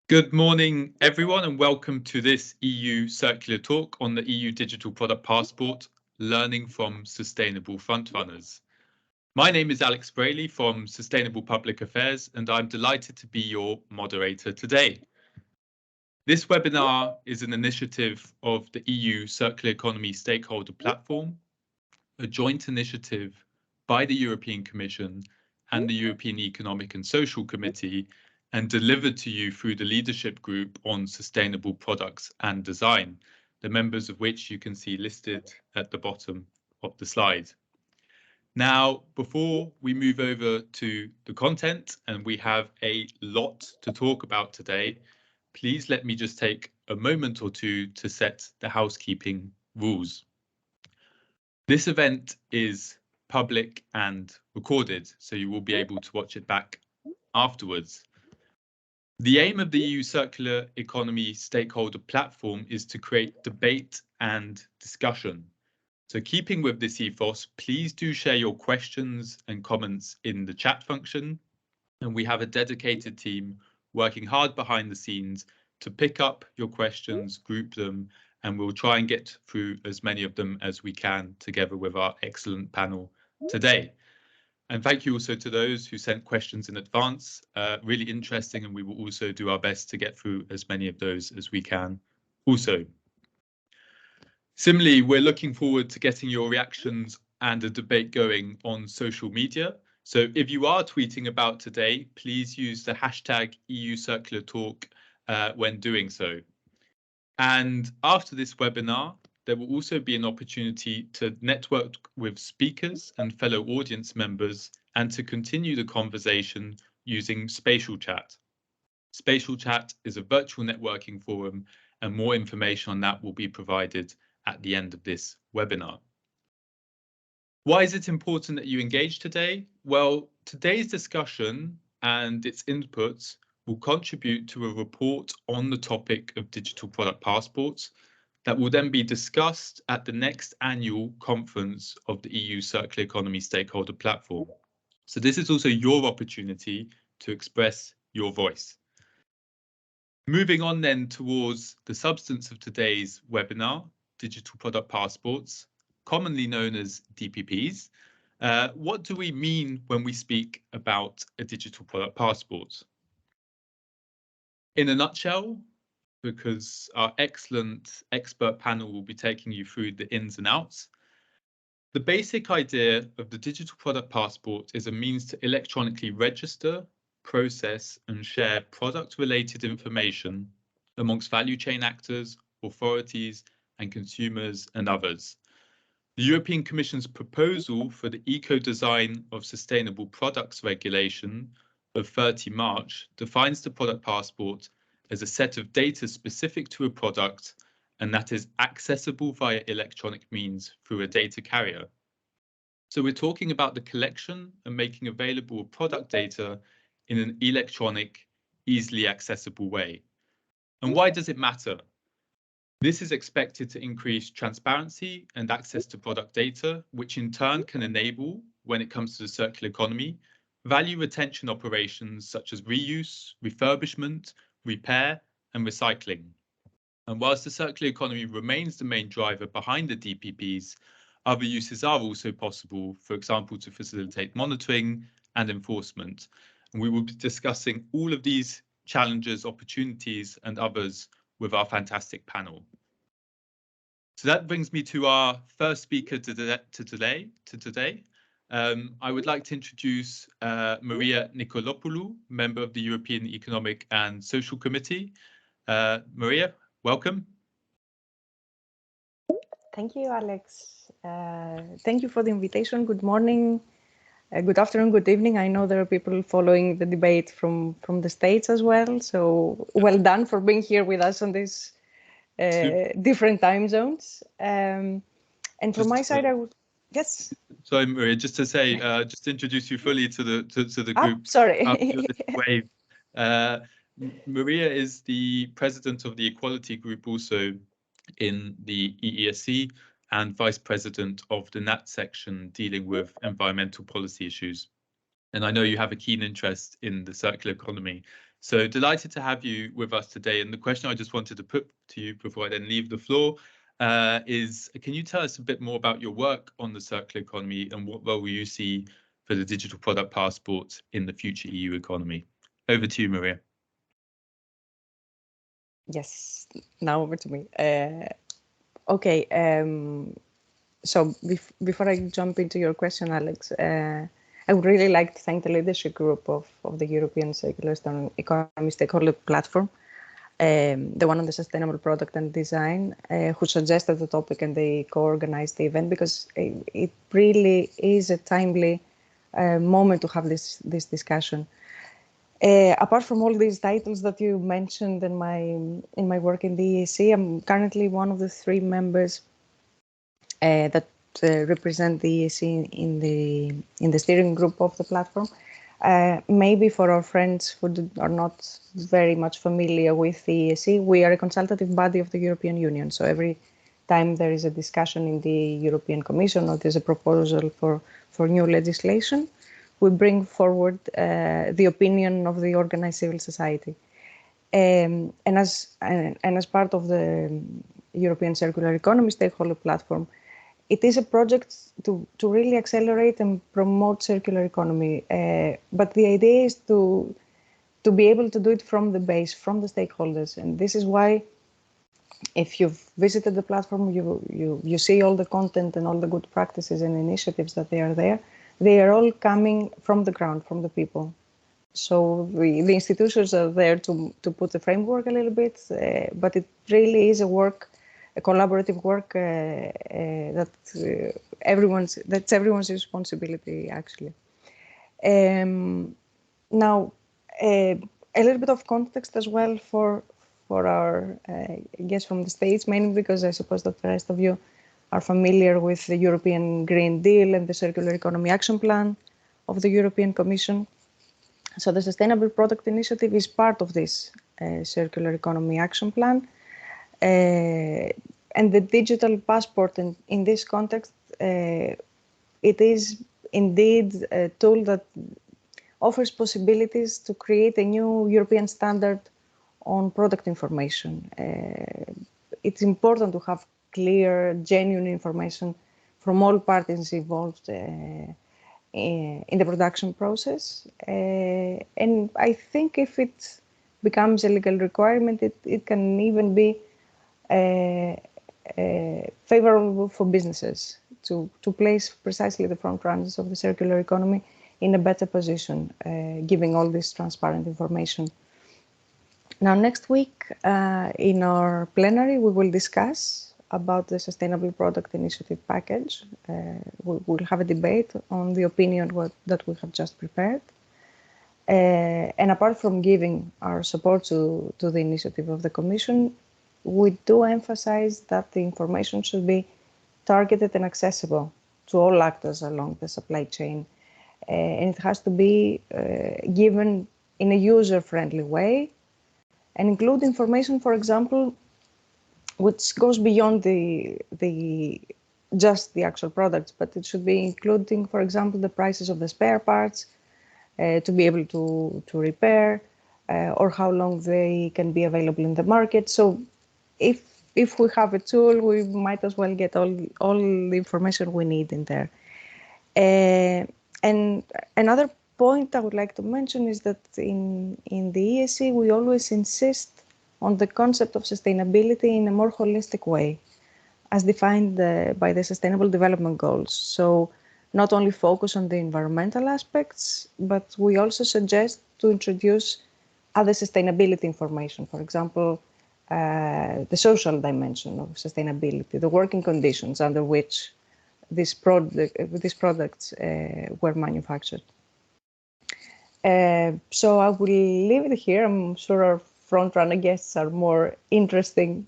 Good morning, everyone, and welcome to this EU Circular Talk on the EU Digital Product Passport, Learning from Sustainable Frontrunners. My name is Alex Braley from Sustainable Public Affairs, and I'm delighted to be your moderator today. This webinar is an initiative of the EU Circular Economy Stakeholder Platform, a joint initiative by the European Commission and the European Economic and Social Committee, and delivered to you through the Leadership Group on Sustainable Products and Design, the members of which you can see listed at the bottom of the slide. Now, before we move over to the content, and we have a lot to talk about today, please let me just take a moment or two to set the housekeeping rules. This event is public and recorded, so you will be able to watch it back afterwards. The aim of the EU Circular Economy Stakeholder Platform is to create debate and discussion. So keeping with this ethos, please do share your questions and comments in the chat function. And we have a dedicated team working hard behind the scenes to pick up your questions, group them, and we'll try and get through as many of them as we can together with our excellent panel today. And thank you also to those who sent questions in advance, really interesting, and we will also do our best to get through as many of those as we can also. Similarly, we're looking forward to getting your reactions and a debate going on social media. So if you are tweeting about today, please use the hashtag EU Circular Talk when doing so. And after this webinar, there will also be an opportunity to network with speakers and fellow audience members and to continue the conversation using Spatial Chat. Spatial Chat is a virtual networking forum, and more information on that will be provided at the end of this webinar. Why is it important that you engage today? Well, today's discussion and its inputs will contribute to a report on the topic of digital product passports that will then be discussed at the next annual conference of the EU Circular Economy Stakeholder Platform. So this is also your opportunity to express your voice. Moving on then towards the substance of today's webinar, digital product passports, commonly known as DPPs. What do we mean when we speak about a digital product passport? In a nutshell, because our excellent expert panel will be taking you through the ins and outs, the basic idea of the digital product passport is a means to electronically register, process and share product-related information amongst value chain actors, authorities and consumers and others. The European Commission's proposal for the Ecodesign of Sustainable Products Regulation of 30 March defines the product passport as a set of data specific to a product and that is accessible via electronic means through a data carrier. So we're talking about the collection and making available product data in an electronic, easily accessible way. And why does it matter? This is expected to increase transparency and access to product data, which in turn can enable, when it comes to the circular economy, value retention operations such as reuse, refurbishment, repair and recycling. And whilst the circular economy remains the main driver behind the DPPs, other uses are also possible, for example, to facilitate monitoring and enforcement. And we will be discussing all of these challenges, opportunities and others with our fantastic panel. So that brings me to our first speaker today. I would like to introduce Maria Nicolopoulou, member of the European Economic and Social Committee. Maria, welcome. Thank you, Alex. Thank you for the invitation. Good morning, good afternoon, good evening. I know there are people following the debate from the States as well. So well done for being here with us on this different time zones. And from my side, I would, yes. Sorry, Maria, just to say, just to introduce you fully to the group. Sorry. Wave. Maria is the president of the Equality Group also in the EESC and vice president of the NAT section dealing with environmental policy issues. and I know you have a keen interest in the circular economy. So delighted to have you with us today. And the question I just wanted to put to you before I then leave the floor is, can you tell us a bit more about your work on the circular economy and what role you see for the digital product passport in the future EU economy? Over to you, Maria. Yes, now over to me. Okay, so before I jump into your question, Alex, I would really like to thank the leadership group of the European Circular Economy Stakeholder Platform, the one on the sustainable product and design, who suggested the topic and they co-organized the event, because it really is a timely moment to have this discussion. Apart from all these titles that you mentioned in my work in the EEC, I'm currently one of the 3 members that represent the EEC in the steering group of the platform. Maybe for our friends who are not very much familiar with the EEC, we are a consultative body of the European Union. So every time there is a discussion in the European Commission or there's a proposal for new legislation, we bring forward the opinion of the organized civil society. And as part of the European Circular Economy Stakeholder Platform, it is a project to really accelerate and promote circular economy. But the idea is to be able to do it from the base, from the stakeholders. And this is why, if you've visited the platform, you see all the content and all the good practices and initiatives that they are there. They are all coming from the ground, from the people. So the institutions are there to put the framework a little bit, but it really is a collaborative work that's everyone's responsibility, actually. Now, a little bit of context as well for our guests from the States, mainly because I suppose that the rest of you are familiar with the European Green Deal and the Circular Economy Action Plan of the European Commission. So the Sustainable Product Initiative is part of this Circular Economy Action Plan. And the digital passport in this context, it is indeed a tool that offers possibilities to create a new European standard on product information. It's important to have clear, genuine information from all parties involved in the production process. And I think if it becomes a legal requirement, it can even be favorable for businesses to place precisely the front runners of the circular economy in a better position, giving all this transparent information. Now, next week in our plenary, we will discuss about the Sustainable Product Initiative package. We'll have a debate on the opinion that we have just prepared. And apart from giving our support to the initiative of the Commission, we do emphasize that the information should be targeted and accessible to all actors along the supply chain. And it has to be given in a user-friendly way and include information, for example, which goes beyond just the actual products, but it should be including, for example, the prices of the spare parts to be able to repair, or how long they can be available in the market. So if we have a tool, we might as well get all the information we need in there. And another point I would like to mention is that in the ESC, we always insist on the concept of sustainability in a more holistic way, as defined by the Sustainable Development Goals. So not only focus on the environmental aspects, but we also suggest to introduce other sustainability information. For example, the social dimension of sustainability, the working conditions under which these products were manufactured. So I will leave it here. I'm sure our Frontrunner guests are more interesting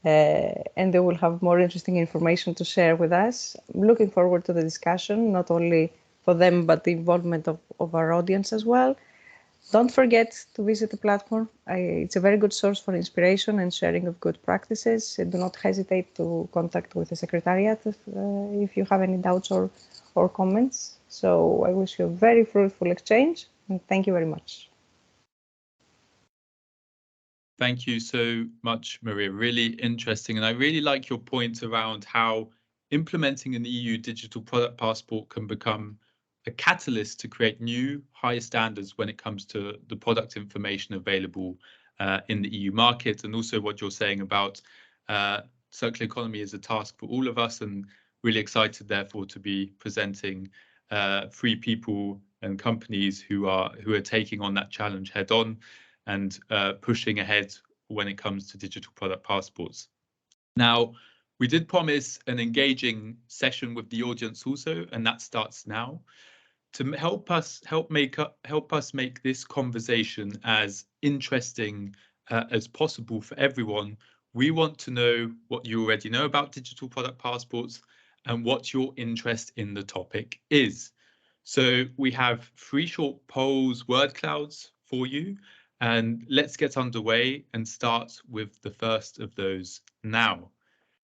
and they will have more interesting information to share with us. I'm looking forward to the discussion, not only for them, but the involvement of our audience as well. Don't forget to visit the platform. It's a very good source for inspiration and sharing of good practices. Do not hesitate to contact with the Secretariat if you have any doubts or for comments. So I wish you a very fruitful exchange, and thank you very much. Thank you so much, Maria. Really interesting. And I really like your point around how implementing an EU digital product passport can become a catalyst to create new higher standards when it comes to the product information available in the EU market. And also what you're saying about circular economy is a task for all of us, and really excited, therefore, to be presenting 3 people and companies who are taking on that challenge head on and pushing ahead when it comes to digital product passports. Now, we did promise an engaging session with the audience also, and that starts now. To help us make this conversation as interesting as possible for everyone, we want to know what you already know about digital product passports and what your interest in the topic is. So we have 3 short polls, word clouds for you, and let's get underway and start with the first of those now.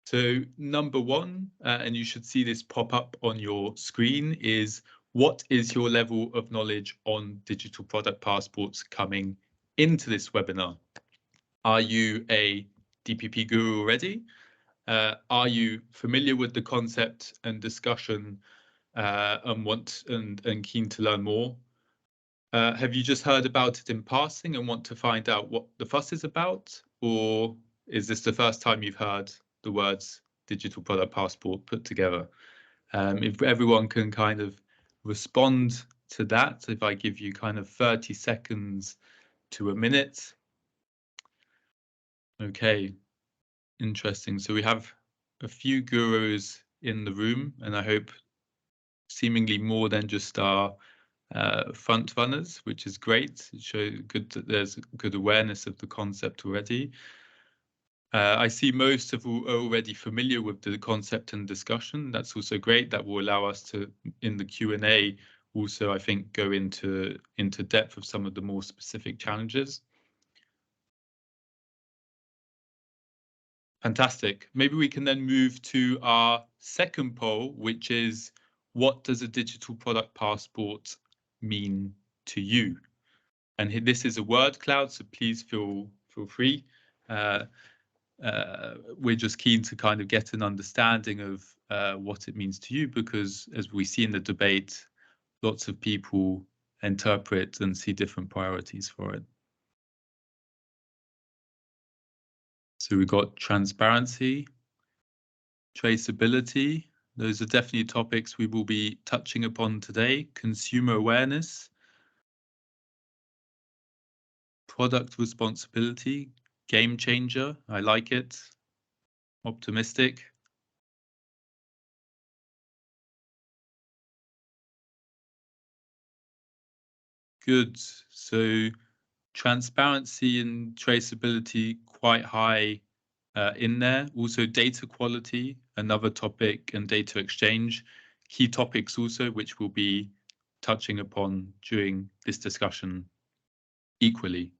So number 1, and you should see this pop up on your screen, is what is your level of knowledge on digital product passports coming into this webinar? Are you a DPP guru already? Are you familiar with the concept and discussion and keen to learn more? Have you just heard about it in passing and want to find out what the fuss is about? Or is this the first time you've heard the words digital product passport put together? If everyone can kind of respond to that, if I give you kind of 30 seconds to a minute. Okay, interesting. So we have a few gurus in the room, and I hope seemingly more than just our front runners, which is great. It shows good that there's good awareness of the concept already. I see most of you are already familiar with the concept and discussion. That's also great. That will allow us to, in the Q&A, also, I think, go into depth of some of the more specific challenges. Fantastic. Maybe we can then move to our second poll, which is, what does a digital product passport mean to you? And this is a word cloud, so please feel free. We're just keen to kind of get an understanding of what it means to you, because as we see in the debate, lots of people interpret and see different priorities for it. So we've got transparency, traceability. Those are definitely topics we will be touching upon today. Consumer awareness, product responsibility, game changer. I like it. Optimistic. Good. So transparency and traceability quite high in there. Also data quality, another topic, and data exchange. Key topics also, which we'll be touching upon during this discussion equally.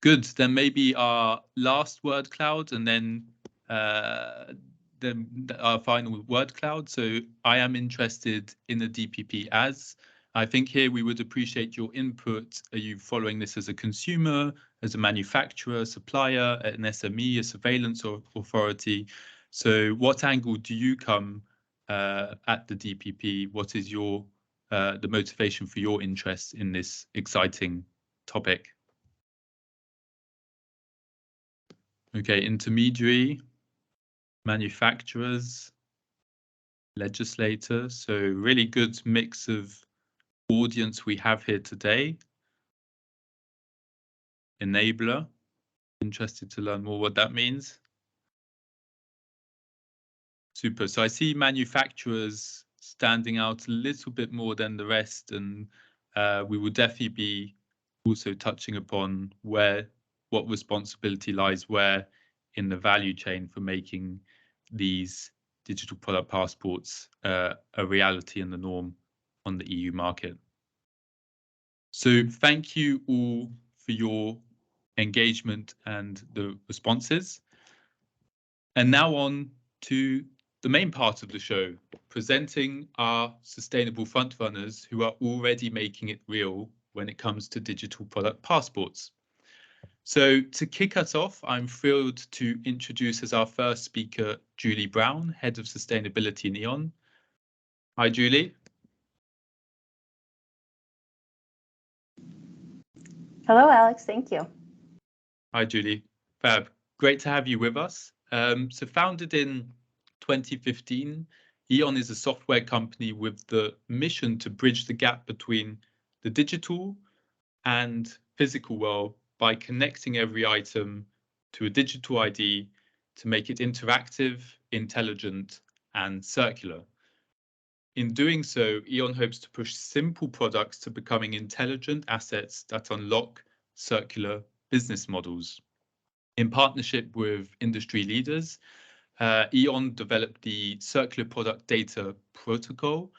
Good. Then maybe our last word cloud, and then our final word cloud. So I am interested in the DPP as. I think here we would appreciate your input. Are you following this as a consumer, as a manufacturer, supplier, an SME, a surveillance or authority? So what angle do you come at the DPP? What is your the motivation for your interest in this exciting topic? Okay, intermediary, manufacturers, legislators. So really good mix of audience we have here today. Enabler, interested to learn more what that means. Super. So I see manufacturers standing out a little bit more than the rest, and we will definitely be also touching upon what responsibility lies where in the value chain for making these digital product passports a reality and the norm on the EU market. So thank you all for your engagement and the responses. And now on to the main part of the show, presenting our sustainable frontrunners who are already making it real when it comes to digital product passports. So to kick us off, I'm thrilled to introduce as our first speaker, Julie Brown, Head of Sustainability in E.ON. Hi, Julie. Hello, Alex. Thank you. Hi, Julie. Fab. Great to have you with us. So founded in 2015, E.ON is a software company with the mission to bridge the gap between the digital and physical world by connecting every item to a digital ID to make it interactive, intelligent, and circular. In doing so, E.ON hopes to push simple products to becoming intelligent assets that unlock circular business models. In partnership with industry leaders, E.ON developed the Circular Product Data Protocol,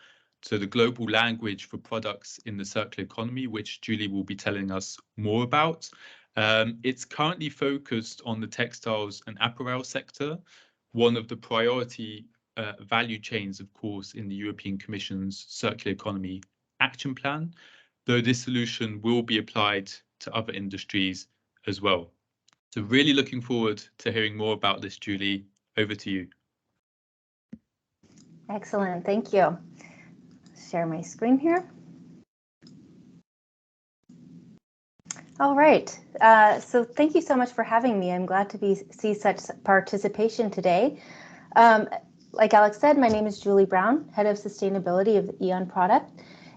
so the global language for products in the circular economy, which Julie will be telling us more about. It's currently focused on the textiles and apparel sector, one of the priority value chains, of course, in the European Commission's Circular Economy Action Plan, though this solution will be applied to other industries as well. So really looking forward to hearing more about this, Julie. Over to you. Excellent. Thank you. Share my screen here. All right. So thank you so much for having me. I'm glad to see such participation today. Like Alex said, my name is Julie Brown, Head of Sustainability of the E.ON product.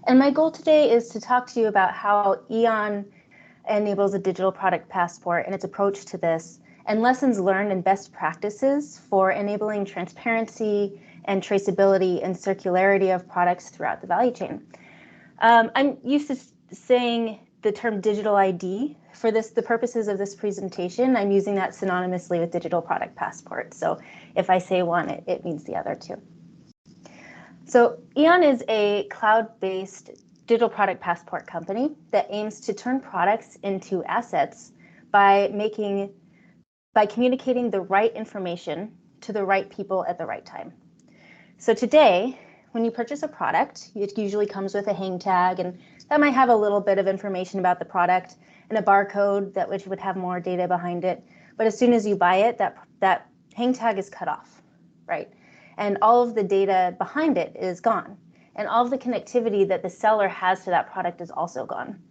And my goal today is to talk to you about how E.ON enables a digital product passport and its approach to this, and lessons learned and best practices for enabling transparency and traceability and circularity of products throughout the value chain. I'm used to saying the term digital ID for the purposes of this presentation. I'm using that synonymously with digital product passport. So if I say one, it means the other too. So E.ON is a cloud-based digital product passport company that aims to turn products into assets by communicating the right information to the right people at the right time. So today, when you purchase a product, it usually comes with a hang tag, and that might have a little bit of information about the product and a barcode which would have more data behind it. But as soon as you buy it, that hang tag is cut off, right? And all of the data behind it is gone. And all of the connectivity that the seller has to that product is also gone.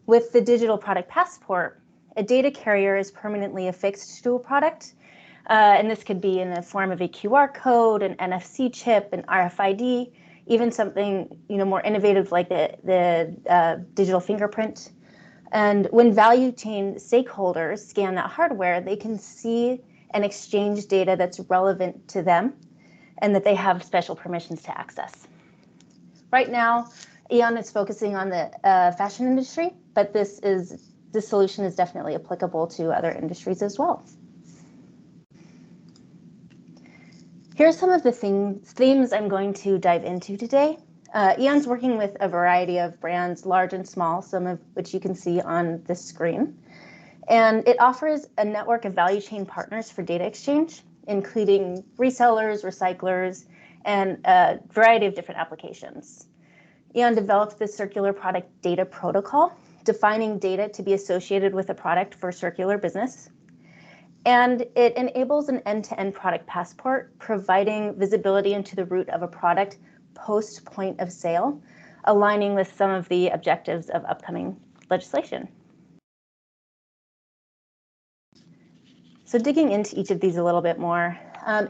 With the digital product passport, a data carrier is permanently affixed to a product, and this could be in the form of a QR code, an NFC chip, an RFID, even something more innovative like the digital fingerprint. And when value chain stakeholders scan that hardware, they can see and exchange data that's relevant to them and that they have special permissions to access. Right now, E.ON is focusing on the fashion industry, but this solution is definitely applicable to other industries as well. Here are some of the themes I'm going to dive into today. E.ON's working with a variety of brands, large and small, some of which you can see on this screen. And it offers a network of value chain partners for data exchange, including resellers, recyclers, and a variety of different applications. E.ON developed the Circular Product Data Protocol, defining data to be associated with a product for circular business. And it enables an end-to-end product passport, providing visibility into the root of a product post point of sale, aligning with some of the objectives of upcoming legislation. So digging into each of these a little bit more,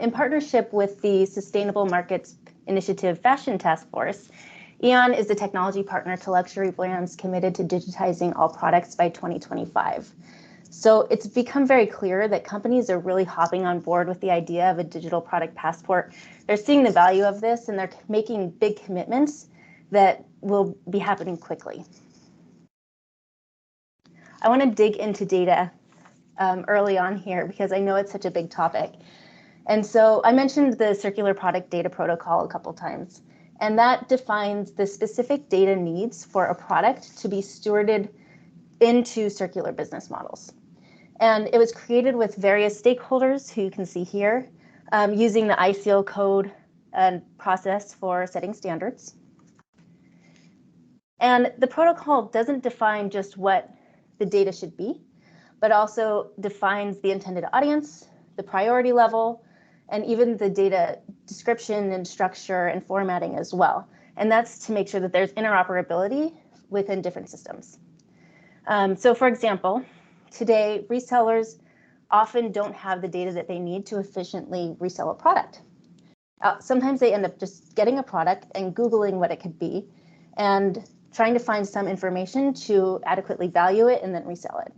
in partnership with the Sustainable Markets Initiative Fashion Task Force, E.ON is the technology partner to luxury brands committed to digitizing all products by 2025. So it's become very clear that companies are really hopping on board with the idea of a digital product passport. They're seeing the value of this, and they're making big commitments that will be happening quickly. I want to dig into data early on here because I know it's such a big topic. And so I mentioned the Circular Product Data Protocol a couple times, and that defines the specific data needs for a product to be stewarded into circular business models. And it was created with various stakeholders who you can see here, using the ICO code and process for setting standards. And the protocol doesn't define just what the data should be, but also defines the intended audience, the priority level, and even the data description and structure and formatting as well. And that's to make sure that there's interoperability within different systems. So for example, today resellers often don't have the data that they need to efficiently resell a product. Sometimes they end up just getting a product and Googling what it could be and trying to find some information to adequately value it and then resell it.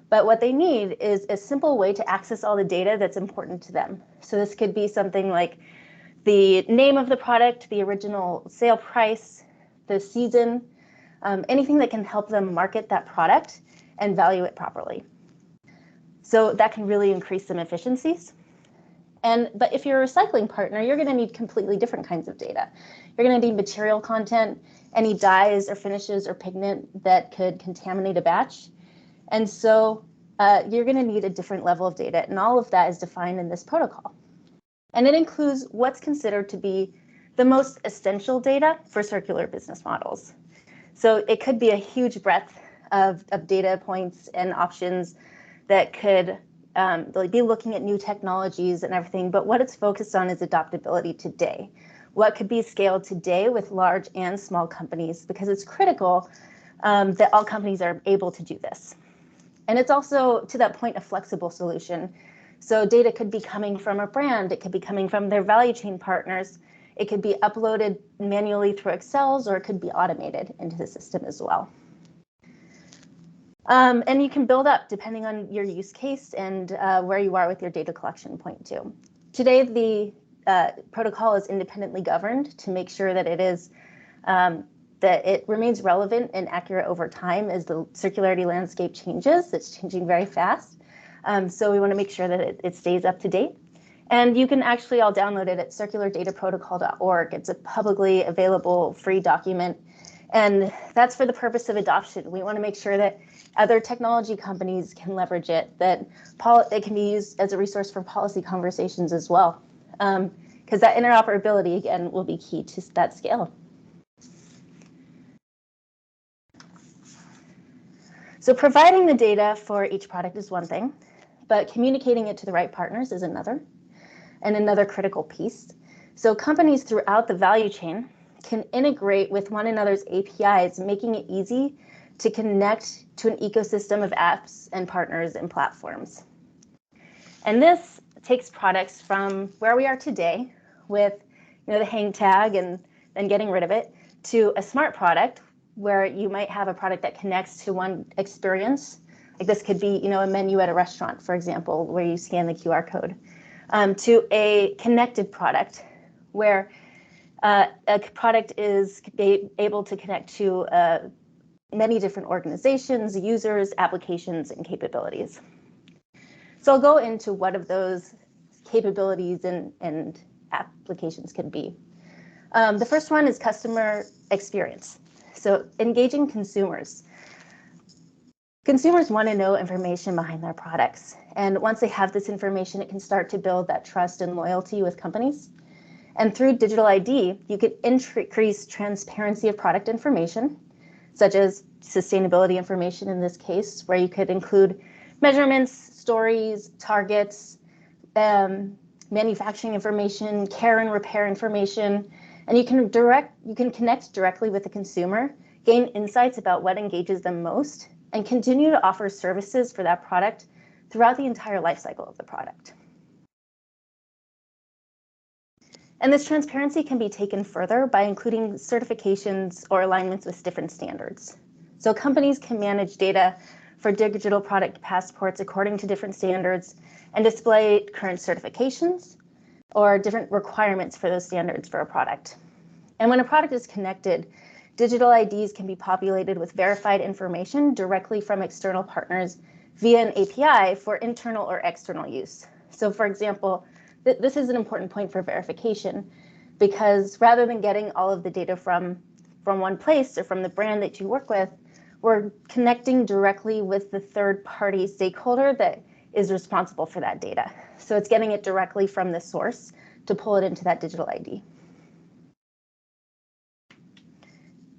But what they need is a simple way to access all the data that's important to them. So this could be something like the name of the product, the original sale price, the season, anything that can help them market that product and value it properly. So that can really increase some efficiencies. But if you're a recycling partner, you're going to need completely different kinds of data. You're going to need material content, any dyes or finishes or pigment that could contaminate a batch. And so you're going to need a different level of data, and all of that is defined in this protocol. And it includes what's considered to be the most essential data for circular business models. So it could be a huge breadth of data points and options that could be looking at new technologies and everything, but what it's focused on is adaptability today. What could be scaled today with large and small companies, because it's critical that all companies are able to do this. And it's also, to that point, a flexible solution. So data could be coming from a brand, it could be coming from their value chain partners, it could be uploaded manually through Excel, or it could be automated into the system as well. And you can build up depending on your use case and where you are with your data collection point too. Today, the protocol is independently governed to make sure that it is that it remains relevant and accurate over time as the circularity landscape changes. It's changing very fast. So we want to make sure that it stays up to date. And you can actually all download it at circulardataprotocol.org. It's a publicly available free document. And that's for the purpose of adoption. We want to make sure that other technology companies can leverage it, that it can be used as a resource for policy conversations as well. Because that interoperability, again, will be key to that scale. So providing the data for each product is one thing, but communicating it to the right partners is another, and another critical piece. So companies throughout the value chain can integrate with one another's APIs, making it easy to connect to an ecosystem of apps and partners and platforms. And this takes products from where we are today with the hang tag and then getting rid of it, to a smart product where you might have a product that connects to one experience. Like this could be a menu at a restaurant, for example, where you scan the QR code, to a connected product where a product is able to connect to many different organizations, users, applications, and capabilities. So I'll go into what of those capabilities and applications can be. The first one is customer experience. So engaging consumers. Consumers want to know information behind their products. And once they have this information, it can start to build that trust and loyalty with companies. And through digital ID, you could increase transparency of product information, such as sustainability information in this case, where you could include measurements, stories, targets, manufacturing information, care and repair information, and you can connect directly with the consumer, gain insights about what engages them most, and continue to offer services for that product throughout the entire life cycle of the product. And this transparency can be taken further by including certifications or alignments with different standards. So companies can manage data for digital product passports according to different standards and display current certifications or different requirements for those standards for a product. And when a product is connected, digital IDs can be populated with verified information directly from external partners via an API for internal or external use. So for example, this is an important point for verification, because rather than getting all of the data from one place or from the brand that you work with, we're connecting directly with the third-party stakeholder that is responsible for that data. So it's getting it directly from the source to pull it into that digital ID.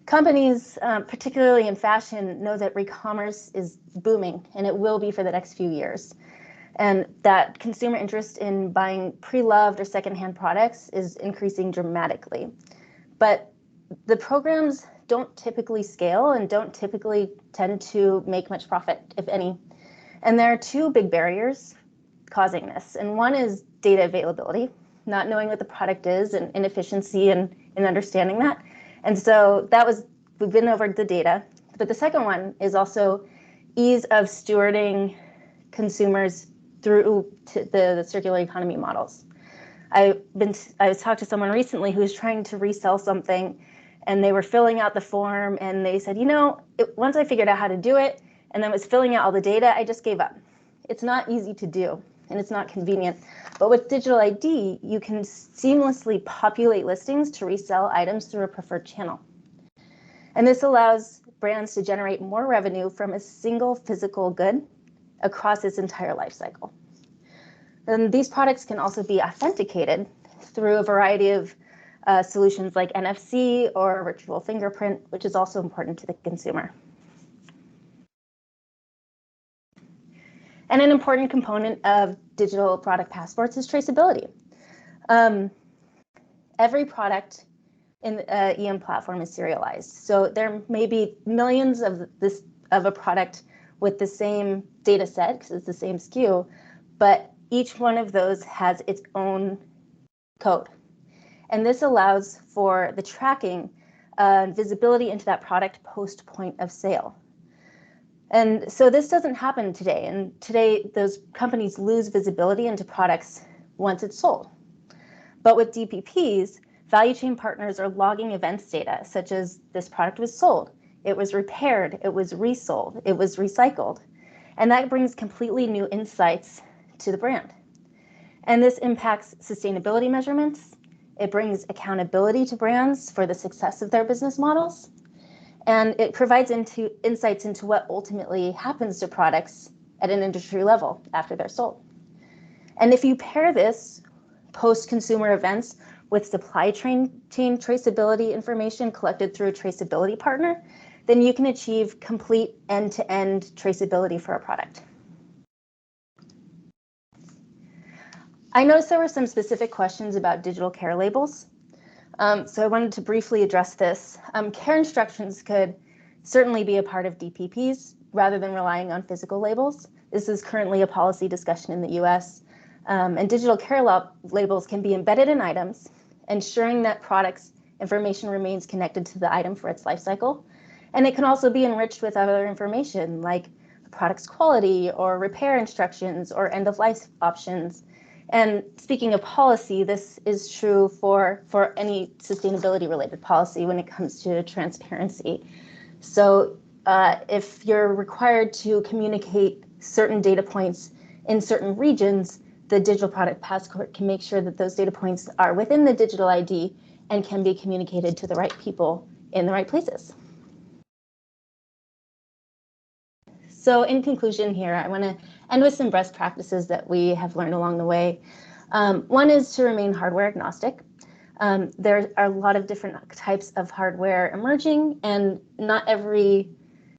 Companies, particularly in fashion, know that re-commerce is booming, and it will be for the next few years. And that consumer interest in buying pre-loved or secondhand products is increasing dramatically. But the programs don't typically scale and don't typically tend to make much profit, if any. And there are two big barriers causing this. And one is data availability, not knowing what the product is, and inefficiency in understanding that. And so we've been over the data. But the second one is also ease of stewarding consumers through to the circular economy models. I talked to someone recently who was trying to resell something, and they were filling out the form, and they said, once I figured out how to do it, and then was filling out all the data, I just gave up. It's not easy to do, and it's not convenient. But with digital ID, you can seamlessly populate listings to resell items through a preferred channel. And this allows brands to generate more revenue from a single physical good across its entire life cycle. And these products can also be authenticated through a variety of solutions like NFC or virtual fingerprint, which is also important to the consumer. And an important component of digital product passports is traceability. Every product in the EM platform is serialized. So there may be millions of a product with the same data set, because it's the same SKU, but each one of those has its own code. And this allows for the tracking visibility into that product post point of sale. And so this doesn't happen today. And today, those companies lose visibility into products once it's sold. But with DPPs, value chain partners are logging events data, such as this product was sold, it was repaired, it was resold, it was recycled. And that brings completely new insights to the brand. And this impacts sustainability measurements. It brings accountability to brands for the success of their business models. And it provides insights into what ultimately happens to products at an industry level after they're sold. And if you pair this post-consumer events with supply chain traceability information collected through a traceability partner, then you can achieve complete end-to-end traceability for a product. I noticed there were some specific questions about digital care labels. So I wanted to briefly address this. Care instructions could certainly be a part of DPPs rather than relying on physical labels. This is currently a policy discussion in the US. And digital care labels can be embedded in items, ensuring that products information remains connected to the item for its life cycle. And it can also be enriched with other information like the product's quality or repair instructions or end-of-life options. And speaking of policy, this is true for any sustainability-related policy when it comes to transparency. So if you're required to communicate certain data points in certain regions, the digital product passport can make sure that those data points are within the digital ID and can be communicated to the right people in the right places. So in conclusion here, I want to end with some best practices that we have learned along the way. One is to remain hardware agnostic. There are a lot of different types of hardware emerging, and not every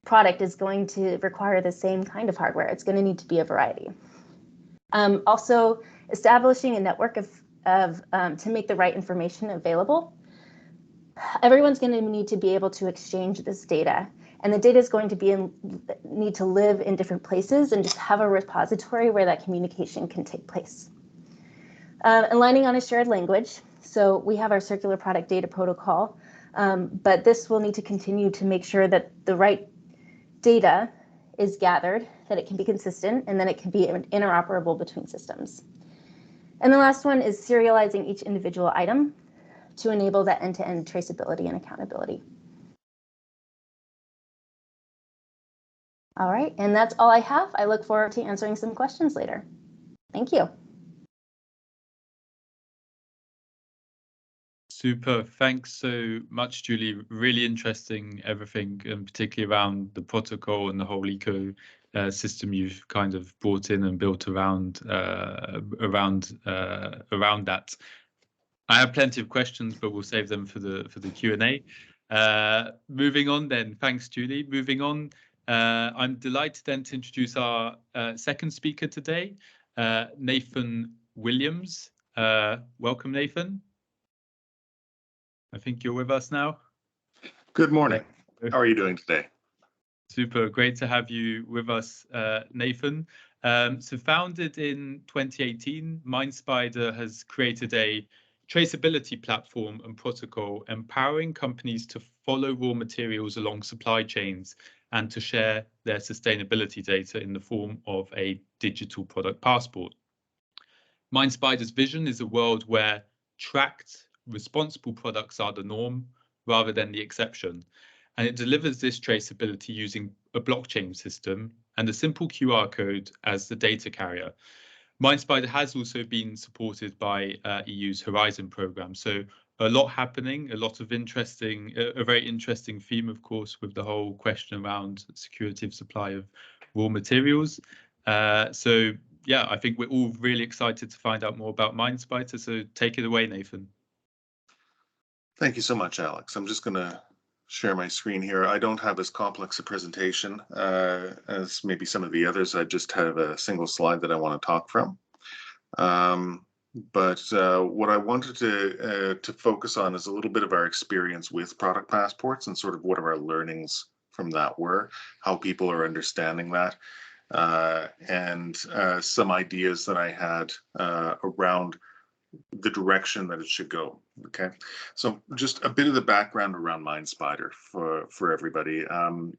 product is going to require the same kind of hardware. It's going to need to be a variety. Also, establishing a network to make the right information available. Everyone's going to need to be able to exchange this data. And the data is going to need to live in different places and just have a repository where that communication can take place. Aligning on a shared language. So we have our circular product data protocol, but this will need to continue to make sure that the right data is gathered, that it can be consistent, and then it can be interoperable between systems. And the last one is serializing each individual item to enable that end-to-end traceability and accountability. All right, and that's all I have. I look forward to answering some questions later. Thank you. Super. Thanks so much, Julie. Really interesting everything, and particularly around the protocol and the whole system you've kind of brought in and built around that. I have plenty of questions, but we'll save them for the Q&A. Moving on then, thanks Julie. Moving on, I'm delighted then to introduce our second speaker today, Nathan Williams. Welcome, Nathan. I think you're with us now. Good morning. How are you doing today? Super, great to have you with us, Nathan. So founded in 2018, MindSpider has created a traceability platform and protocol empowering companies to follow raw materials along supply chains and to share their sustainability data in the form of a digital product passport. MindSpider's vision is a world where tracked, responsible products are the norm rather than the exception. And it delivers this traceability using a blockchain system and a simple QR code as the data carrier. MindSpider has also been supported by EU's Horizon program. So a lot happening, a lot of interesting, a very interesting theme, of course, with the whole question around security of supply of raw materials. So yeah, I think we're all really excited to find out more about MindSpider. So take it away, Nathan. Thank you so much, Alex. I'm just going to share my screen here. I don't have as complex a presentation as maybe some of the others. I just have a single slide that I want to talk from. But what I wanted to focus on is a little bit of our experience with product passports and sort of what our learnings from that were, how people are understanding that, and some ideas that I had around the direction that it should go. Okay, so just a bit of the background around MindSpider for everybody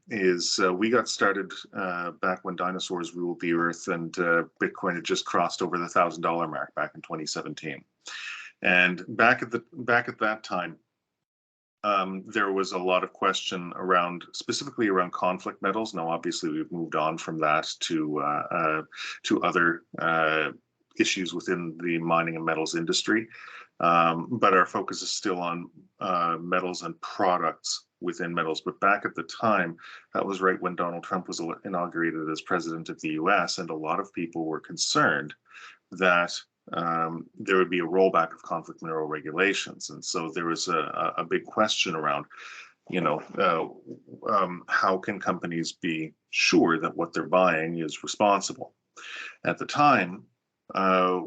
is we got started back when dinosaurs ruled the earth and Bitcoin had just crossed over the $1,000 mark back in 2017. And back at that time, there was a lot of question around, specifically around conflict metals. Now, obviously, we've moved on from that to other issues within the mining and metals industry, but our focus is still on metals and products within metals. But back at the time, that was right when Donald Trump was inaugurated as president of the US, and a lot of people were concerned that there would be a rollback of conflict mineral regulations. And so there was a big question around, you know, how can companies be sure that what they're buying is responsible? At the time,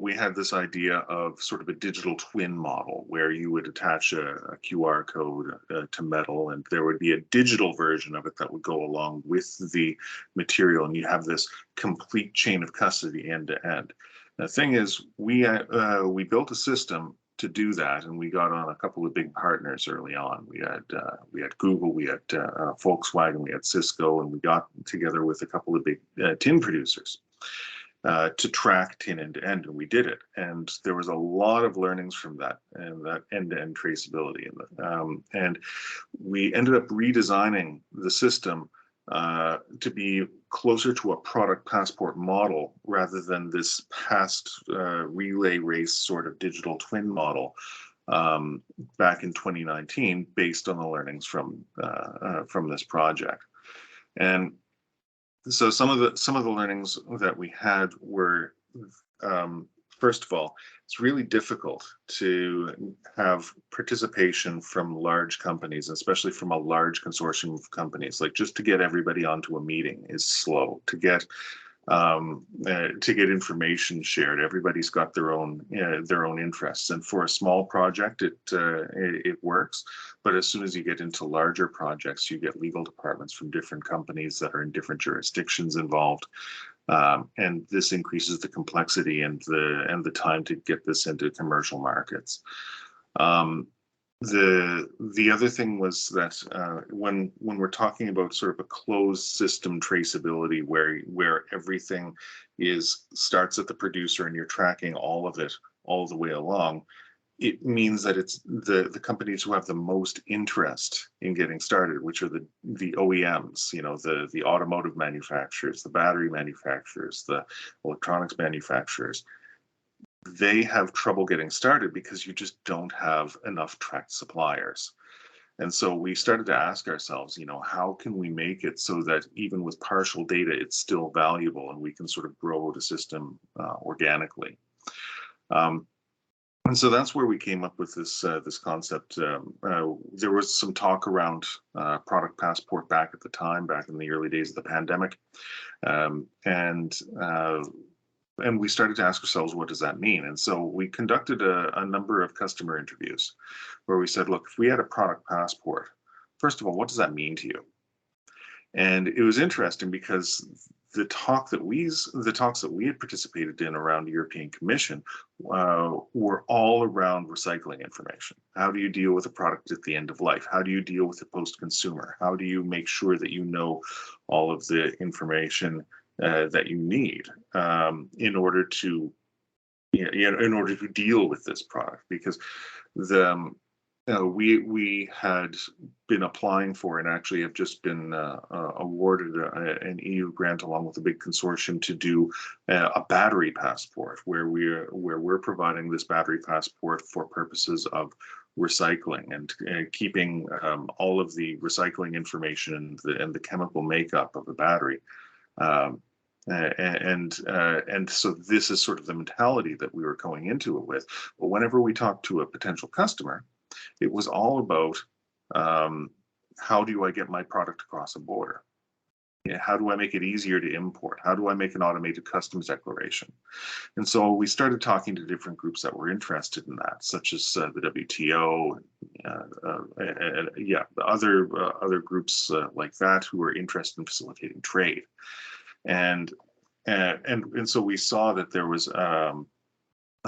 we had this idea of sort of a digital twin model where you would attach a QR code to metal, and there would be a digital version of it that would go along with the material, and you have this complete chain of custody end to end. The thing is, we built a system to do that, and we got on a couple of big partners early on. We had Google, we had Volkswagen, we had Cisco, and we got together with a couple of big tin producers to track tin end to end, and we did it. And there was a lot of learnings from that, and that end-to-end traceability. And we ended up redesigning the system to be closer to a product passport model rather than this past relay race sort of digital twin model back in 2019, based on the learnings from this project. And so some of the learnings that we had were, first of all, it's really difficult to have participation from large companies, especially from a large consortium of companies. Like, just to get everybody onto a meeting is slow. To get information shared, everybody's got their own interests, and for a small project, it works. But as soon as you get into larger projects, you get legal departments from different companies that are in different jurisdictions involved, and this increases the complexity and the time to get this into commercial markets. The other thing was that when we're talking about sort of a closed system traceability where everything starts at the producer and you're tracking all of it all the way along, it means that it's the companies who have the most interest in getting started, which are the OEMs, you know, the automotive manufacturers, the battery manufacturers, the electronics manufacturers. They have trouble getting started because you just don't have enough tracked suppliers. And so we started to ask ourselves, how can we make it so that even with partial data, it's still valuable and we can sort of grow the system organically. And so that's where we came up with this concept. There was some talk around product passport back at the time, back in the early days of the pandemic, and we started to ask ourselves, what does that mean? And so we conducted a number of customer interviews where we said, look, if we had a product passport, first of all, what does that mean to you? And it was interesting because the talks that we had participated in around the European Commission were all around recycling information. How do you deal with a product at the end of life? How do you deal with the post-consumer? How do you make sure that you know all of the information that you need in order to deal with this product? Because we had been applying for and actually have just been awarded an EU grant along with a big consortium to do a battery passport, where we're providing this battery passport for purposes of recycling and keeping all of the recycling information and the chemical makeup of a battery. And so this is sort of the mentality that we were going into it with. But whenever we talked to a potential customer, it was all about how do I get my product across a border? How do I make it easier to import? How do I make an automated customs declaration? And so we started talking to different groups that were interested in that, such as the WTO, other groups like that who were interested in facilitating trade. And so we saw that there was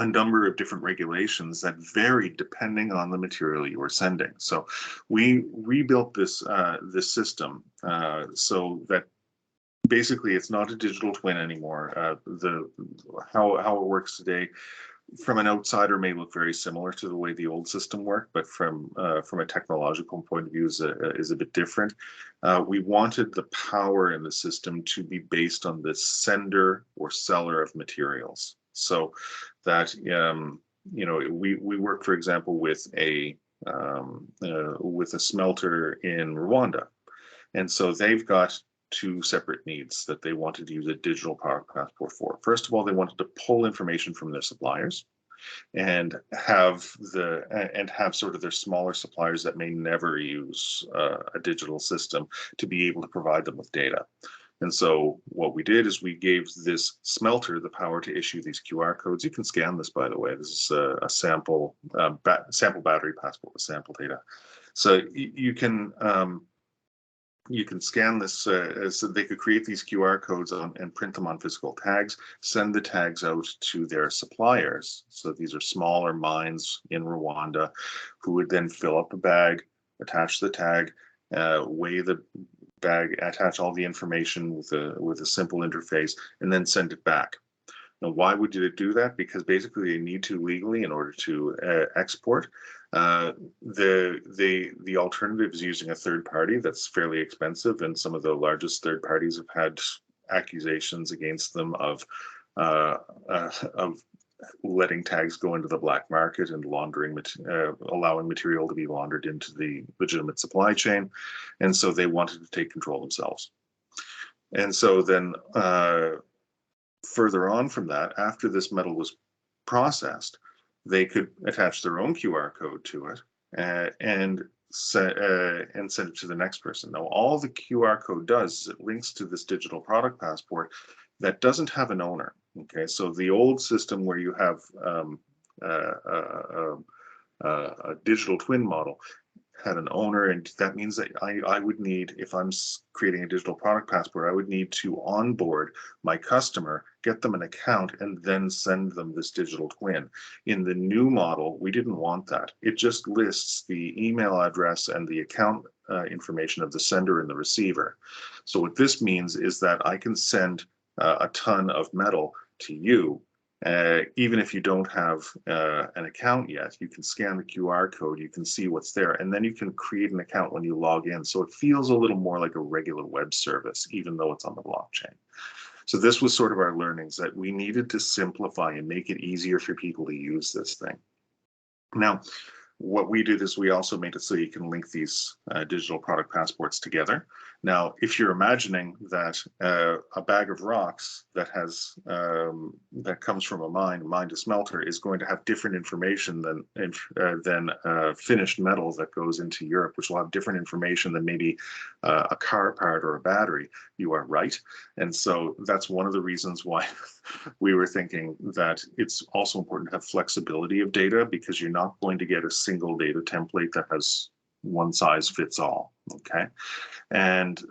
a number of different regulations that varied depending on the material you were sending. So we rebuilt this system so that basically it's not a digital twin anymore. How it works today, from an outsider, may look very similar to the way the old system worked, but from a technological point of view is a bit different. We wanted the power in the system to be based on the sender or seller of materials. So that we work, for example, with a smelter in Rwanda, and so they've got two separate needs that they wanted to use a digital product passport for. First of all, they wanted to pull information from their suppliers and have sort of their smaller suppliers that may never use a digital system to be able to provide them with data. And so what we did is we gave this smelter the power to issue these QR codes. You can scan this, by the way. This is a sample battery passport with sample data. So you can scan this so they could create these QR codes and print them on physical tags, send the tags out to their suppliers. So these are smaller mines in Rwanda who would then fill up a bag, attach the tag, weigh the bag, attach all the information with a simple interface, and then send it back. Now, why would you do that? Because basically they need to legally in order to export. The alternative is using a third party that's fairly expensive, and some of the largest third parties have had accusations against them of letting tags go into the black market and laundering, allowing material to be laundered into the legitimate supply chain. And so they wanted to take control themselves. And so then further on from that, after this metal was processed, they could attach their own QR code to it and send it to the next person. Now, all the QR code does is it links to this digital product passport that doesn't have an owner. Okay, so the old system where you have a digital twin model had an owner, and that means that I would need, if I'm creating a digital product passport, I would need to onboard my customer, get them an account, and then send them this digital twin. In the new model, we didn't want that. It just lists the email address and the account information of the sender and the receiver. So what this means is that I can send a ton of metal to you. Even if you don't have an account yet, you can scan the QR code, you can see what's there, and then you can create an account when you log in. So it feels a little more like a regular web service, even though it's on the blockchain. So this was sort of our learnings, that we needed to simplify and make it easier for people to use this thing. Now, what we did is we also made it so you can link these digital product passports together. Now, if you're imagining that a bag of rocks that has that comes from a mine to smelter, is going to have different information than finished metal that goes into Europe, which will have different information than maybe a car part or a battery, you are right. And so that's one of the reasons why we were thinking that it's also important to have flexibility of data, because you're not going to get a single data template that has one size fits all. Okay. And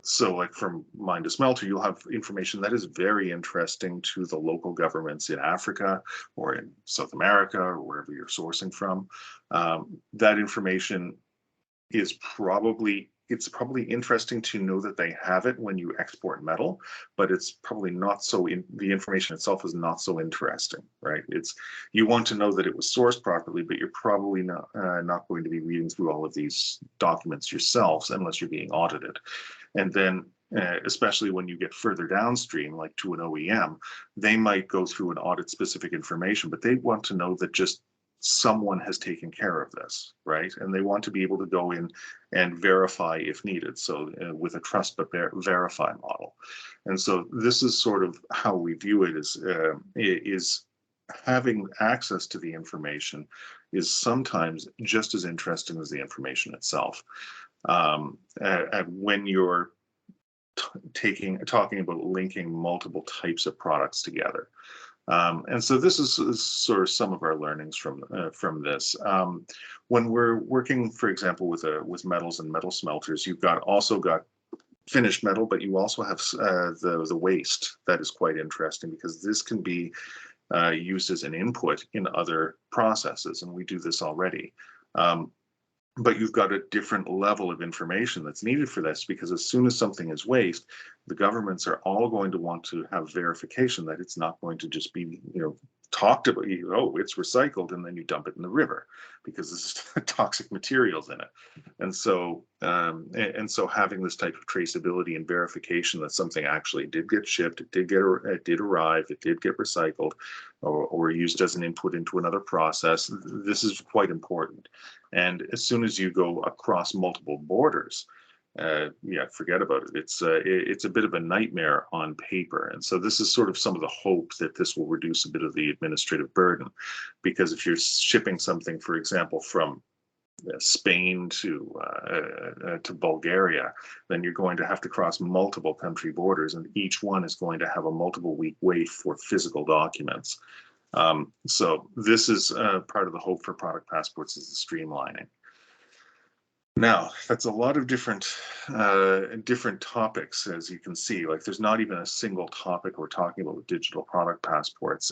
so like from mine to smelter, you'll have information that is very interesting to the local governments in Africa or in South America or wherever you're sourcing from. That information is probably interesting to know that they have it when you export metal, but it's probably not so the information itself is not so interesting, right? You want to know that it was sourced properly, but you're probably not going to be reading through all of these documents yourselves unless you're being audited. And then especially when you get further downstream, like to an OEM, they might go through and audit specific information, but they want to know that just someone has taken care of this, right? And they want to be able to go in and verify if needed. So with a trust but verify model. And so this is sort of how we view it, is having access to the information is sometimes just as interesting as the information itself. When you're talking about linking multiple types of products together. And so this is sort of some of our learnings from this. When we're working, for example, with metals and metal smelters, you've also got finished metal, but you also have the waste. That is quite interesting, because this can be used as an input in other processes, and we do this already. But you've got a different level of information that's needed for this, because as soon as something is waste, the governments are all going to want to have verification that it's not going to just be, talked about, oh, it's recycled, and then you dump it in the river because there's toxic materials in it. And so having this type of traceability and verification that something actually did get shipped, it did arrive, it did get recycled, or used as an input into another process, this is quite important. And as soon as you go across multiple borders, forget about it. It's a bit of a nightmare on paper. And so this is sort of some of the hope that this will reduce a bit of the administrative burden, because if you're shipping something, for example, from Spain to Bulgaria, then you're going to have to cross multiple country borders, and each one is going to have a multiple week wait for physical documents. So this is part of the hope for product passports, is the streamlining. Now, that's a lot of different topics, as you can see. Like, there's not even a single topic we're talking about with digital product passports,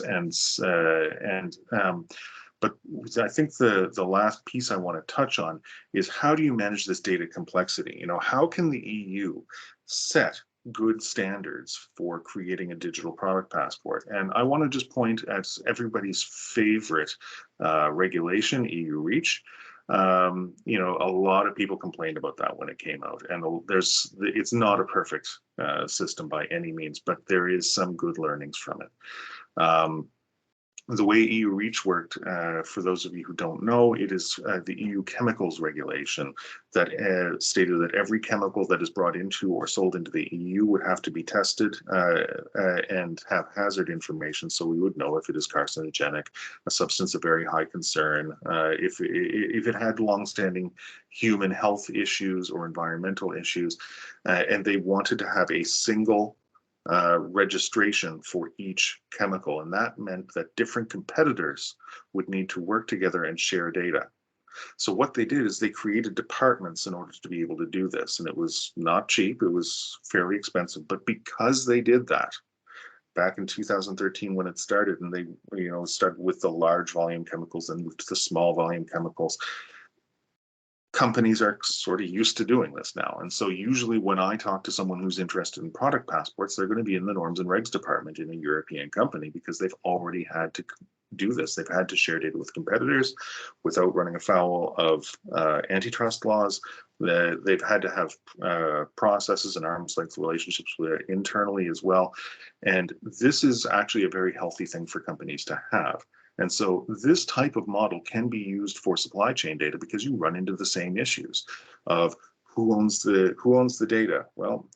but I think the last piece I want to touch on is, how do you manage this data complexity? How can the EU set good standards for creating a digital product passport? And I want to just point at everybody's favorite regulation, EU REACH. A lot of people complained about that when it came out, and it's not a perfect system by any means, but there is some good learnings from it. The way EU REACH worked, for those of you who don't know, it is the EU chemicals regulation that stated that every chemical that is brought into or sold into the EU would have to be tested and have hazard information, so we would know if it is carcinogenic, a substance of very high concern, if it had longstanding human health issues or environmental issues, and they wanted to have a single registration for each chemical, and that meant that different competitors would need to work together and share data. So what they did is they created departments in order to be able to do this, and it was not cheap, it was fairly expensive, but because they did that back in 2013 when it started, and they started with the large volume chemicals and moved to the small volume chemicals, companies are sort of used to doing this now. And so usually when I talk to someone who's interested in product passports, they're going to be in the norms and regs department in a European company, because they've already had to do this. They've had to share data with competitors without running afoul of antitrust laws. They've had to have processes and arm's length relationships internally as well. And this is actually a very healthy thing for companies to have. And so this type of model can be used for supply chain data because you run into the same issues of who owns the data. Well,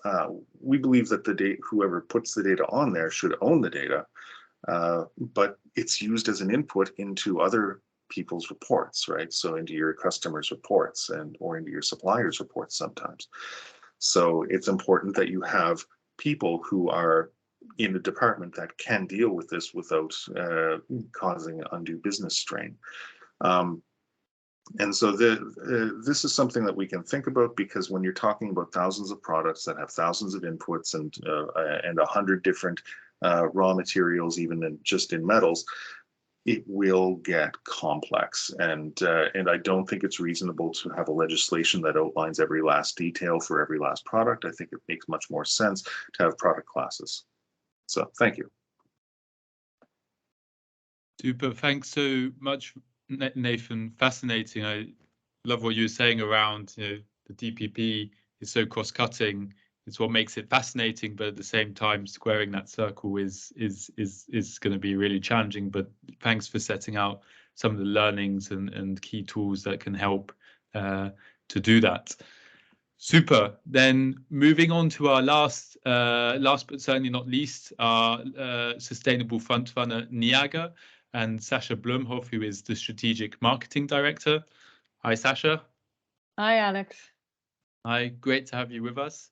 we believe that whoever puts the data on there should own the data, but it's used as an input into other people's reports, right? So into your customers' reports or into your suppliers' reports sometimes. So it's important that you have people who are in a department that can deal with this without causing undue business strain. And so this is something that we can think about, because when you're talking about thousands of products that have thousands of inputs and 100 different raw materials, even just in metals, it will get complex. And I don't think it's reasonable to have a legislation that outlines every last detail for every last product. I think it makes much more sense to have product classes. So thank you. Super. Thanks so much, Nathan. Fascinating. I love what you were saying around, the DPP is so cross-cutting. It's what makes it fascinating, but at the same time, squaring that circle is going to be really challenging. But thanks for setting out some of the learnings and key tools that can help to do that. Super. Then moving on to our last but certainly not least, our sustainable frontrunner, Niaga, and Sasha Blumhoff, who is the Strategic Marketing Director. Hi, Sasha. Hi, Alex. Hi, great to have you with us.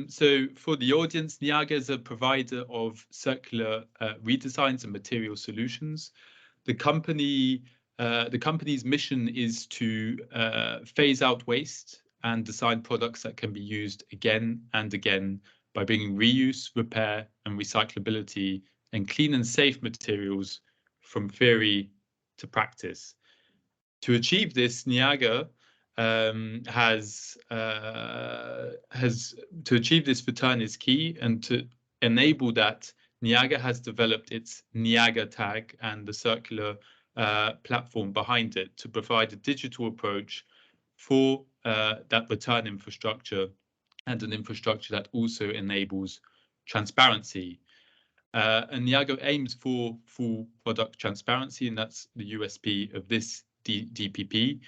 So for the audience, Niaga is a provider of circular redesigns and material solutions. The company's mission is to phase out waste and design products that can be used again and again by bringing reuse, repair, and recyclability and clean and safe materials from theory to practice. To achieve this, Niaga to achieve this return is key, and to enable that, Niaga has developed its Niaga tag and the circular platform behind it to provide a digital approach for that return infrastructure, and an infrastructure that also enables transparency. And Niaga aims for full product transparency, and that's the USP of this DPP.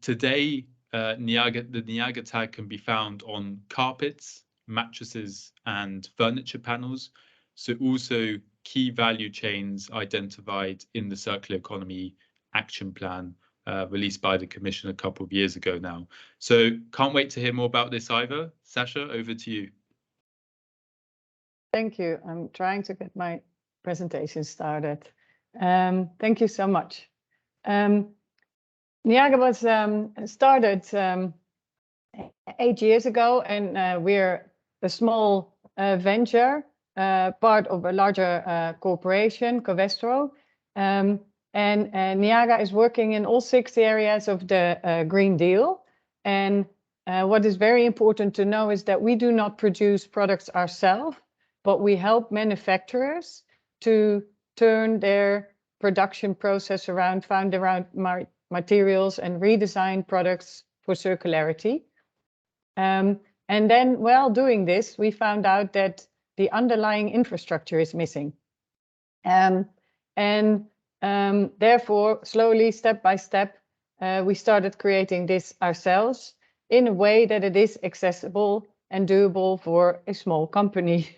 Today, the Niaga tag can be found on carpets, mattresses, and furniture panels. So also key value chains identified in the Circular Economy Action Plan released by the Commission a couple of years ago now. So can't wait to hear more about this either. Sasha, over to you. Thank you. I'm trying to get my presentation started. Thank you so much. Niaga was started 8 years ago, and we're a small venture, part of a larger corporation, Covestro. And Niaga is working in all 6 areas of the Green Deal. And what is very important to know is that we do not produce products ourselves, but we help manufacturers to turn their production process around, find the right materials, and redesign products for circularity. And then, while doing this, we found out that the underlying infrastructure is missing. Therefore, slowly, step by step, we started creating this ourselves in a way that it is accessible and doable for a small company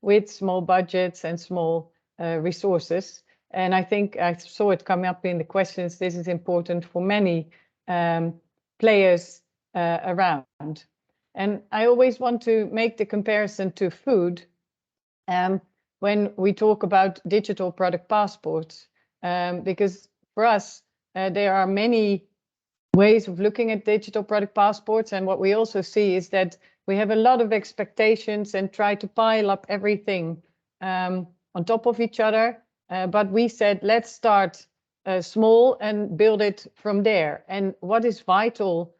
with small budgets and small resources. And I think I saw it come up in the questions. This is important for many players around. And I always want to make the comparison to food when we talk about digital product passports, because for us, there are many ways of looking at digital product passports. And what we also see is that we have a lot of expectations and try to pile up everything on top of each other. But we said, let's start small and build it from there. And what is vital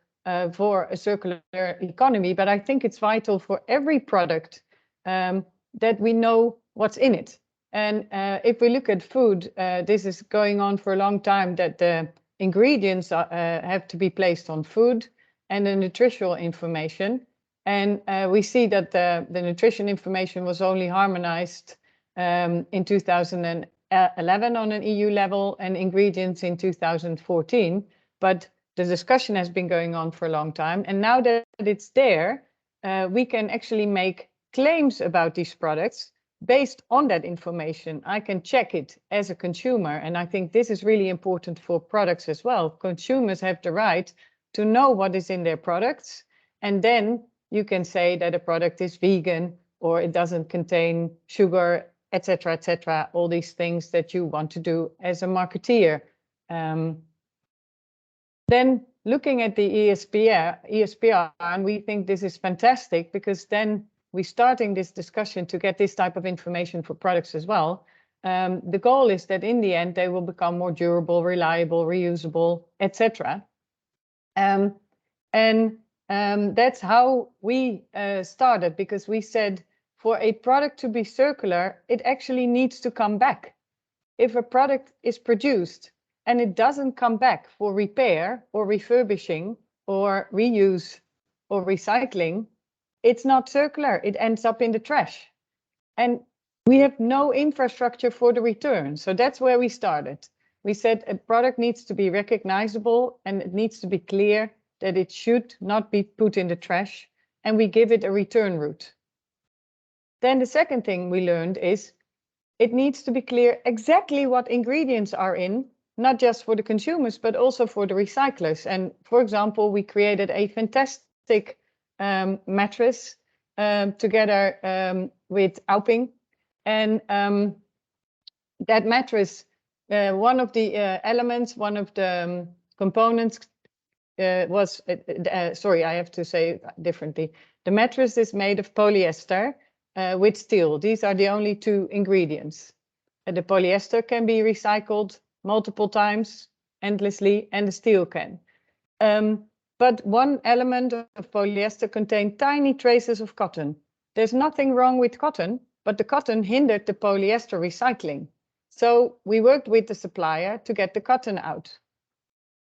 for a circular economy, but I think it's vital for every product that we know what's in it. And if we look at food, this is going on for a long time, that the ingredients have to be placed on food and the nutritional information. And we see that the nutrition information was only harmonized in 2008. 2011 on an EU level and ingredients in 2014, but the discussion has been going on for a long time. And now that it's there, we can actually make claims about these products based on that information. I can check it as a consumer, and I think this is really important for products as well. Consumers have the right to know what is in their products, and then you can say that a product is vegan or it doesn't contain sugar, etc., all these things that you want to do as a marketeer. Then looking at the ESPR, and we think this is fantastic because then we're starting this discussion to get this type of information for products as well. The goal is that in the end, they will become more durable, reliable, reusable, etc. That's how we started, because we said for a product to be circular, it actually needs to come back. If a product is produced and it doesn't come back for repair or refurbishing or reuse or recycling, it's not circular. It ends up in the trash. And we have no infrastructure for the return. So that's where we started. We said a product needs to be recognizable and it needs to be clear that it should not be put in the trash, and we give it a return route. Then the second thing we learned is it needs to be clear exactly what ingredients are in, not just for the consumers, but also for the recyclers. And for example, we created a fantastic mattress together with Auping. And that mattress, one of the elements, one of the components was, sorry, I have to say it differently. The mattress is made of polyester with steel. These are the only two ingredients. The polyester can be recycled multiple times, endlessly, and the steel can. But one element of polyester contained tiny traces of cotton. There's nothing wrong with cotton, but the cotton hindered the polyester recycling. So we worked with the supplier to get the cotton out.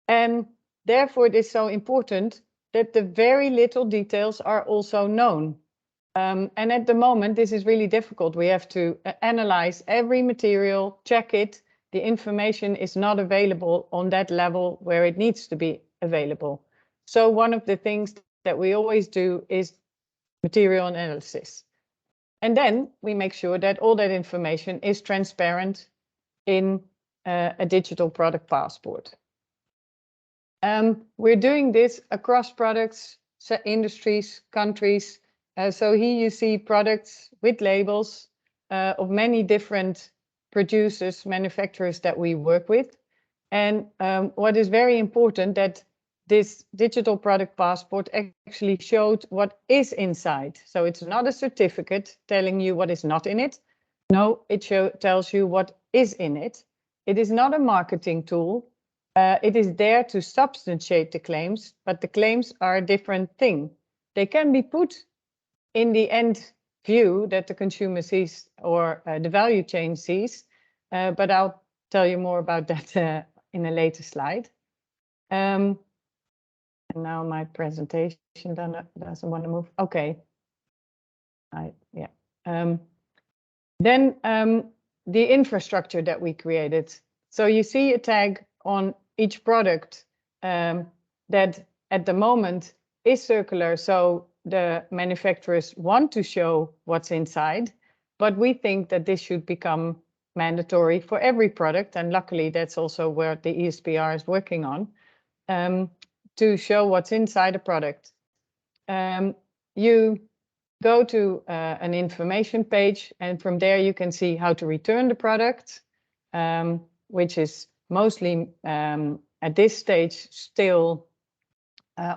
And therefore, it is so important that the very little details are also known. And at the moment, this is really difficult. We have to analyze every material, check it. The information is not available on that level where it needs to be available. So one of the things that we always do is material analysis. And then we make sure that all that information is transparent in a digital product passport. We're doing this across products, industries, countries. So here you see products with labels of many different producers, manufacturers that we work with. And what is very important, that this digital product passport actually showed what is inside. So it's not a certificate telling you what is not in it. No, it tells you what is in it. It is not a marketing tool. It is there to substantiate the claims, but the claims are a different thing. They can be put in the end view that the consumer sees or the value chain sees, but I'll tell you more about that in a later slide. And now my presentation doesn't want to move. Okay. Then the infrastructure that we created. So you see a tag on each product that at the moment is circular. So the manufacturers want to show what's inside, but we think that this should become mandatory for every product. And luckily, that's also where the ESPR is working on, to show what's inside a product. You go to an information page, and from there you can see how to return the product, which is mostly at this stage still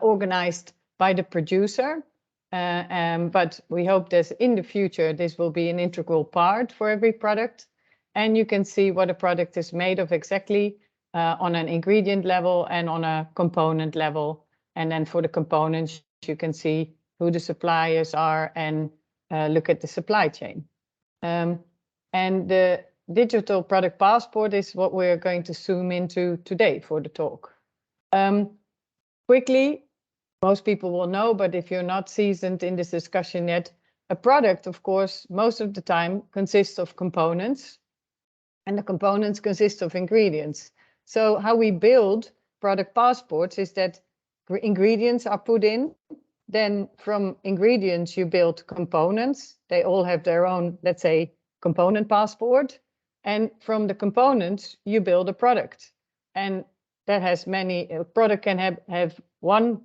organized by the producer. But we hope that in the future this will be an integral part for every product. And you can see what a product is made of exactly on an ingredient level and on a component level. And then for the components, you can see who the suppliers are and look at the supply chain. And the digital product passport is what we're going to zoom into today for the talk. Quickly, most people will know, but if you're not seasoned in this discussion yet, a product, of course, most of the time consists of components. and the components consist of ingredients. So how we build product passports is that ingredients are put in, then from ingredients you build components. They all have their own, let's say, component passport, and from the components you build a product. And that has many, a product can have one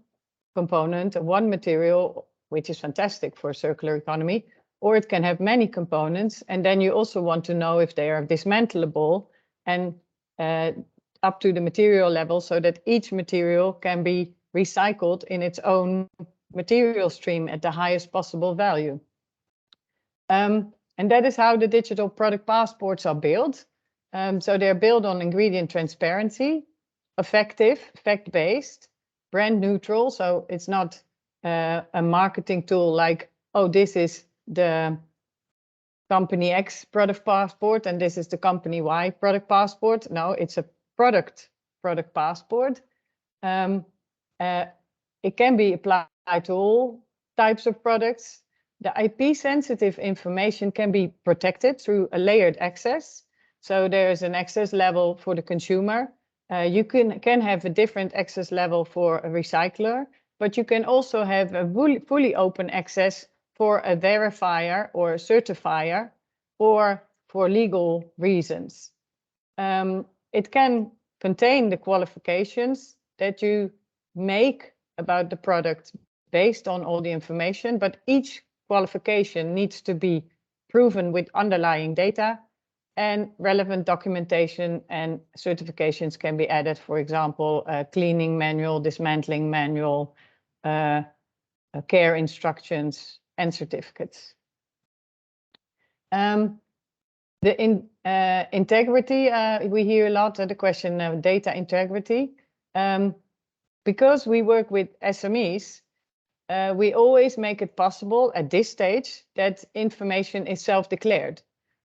component, one material, which is fantastic for a circular economy, or it can have many components, and then you also want to know if they are dismantleable and up to the material level, so that each material can be recycled in its own material stream at the highest possible value. And that is how the digital product passports are built. So they're built on ingredient transparency, effective, fact-based, brand neutral. So it's not a marketing tool like, oh, this is the company X product passport and this is the company Y product passport. No, it's a product passport. It can be applied to all types of products. The IP sensitive information can be protected through a layered access. So there is an access level for the consumer. You can have a different access level for a recycler, but you can also have a fully open access for a verifier or a certifier or for legal reasons. It can contain the qualifications that you make about the product based on all the information, but each qualification needs to be proven with underlying data, and relevant documentation and certifications can be added, for example, a cleaning manual, dismantling manual, care instructions, and certificates. Integrity, we hear a lot of the question of data integrity. Because we work with SMEs, we always make it possible at this stage that information is self-declared.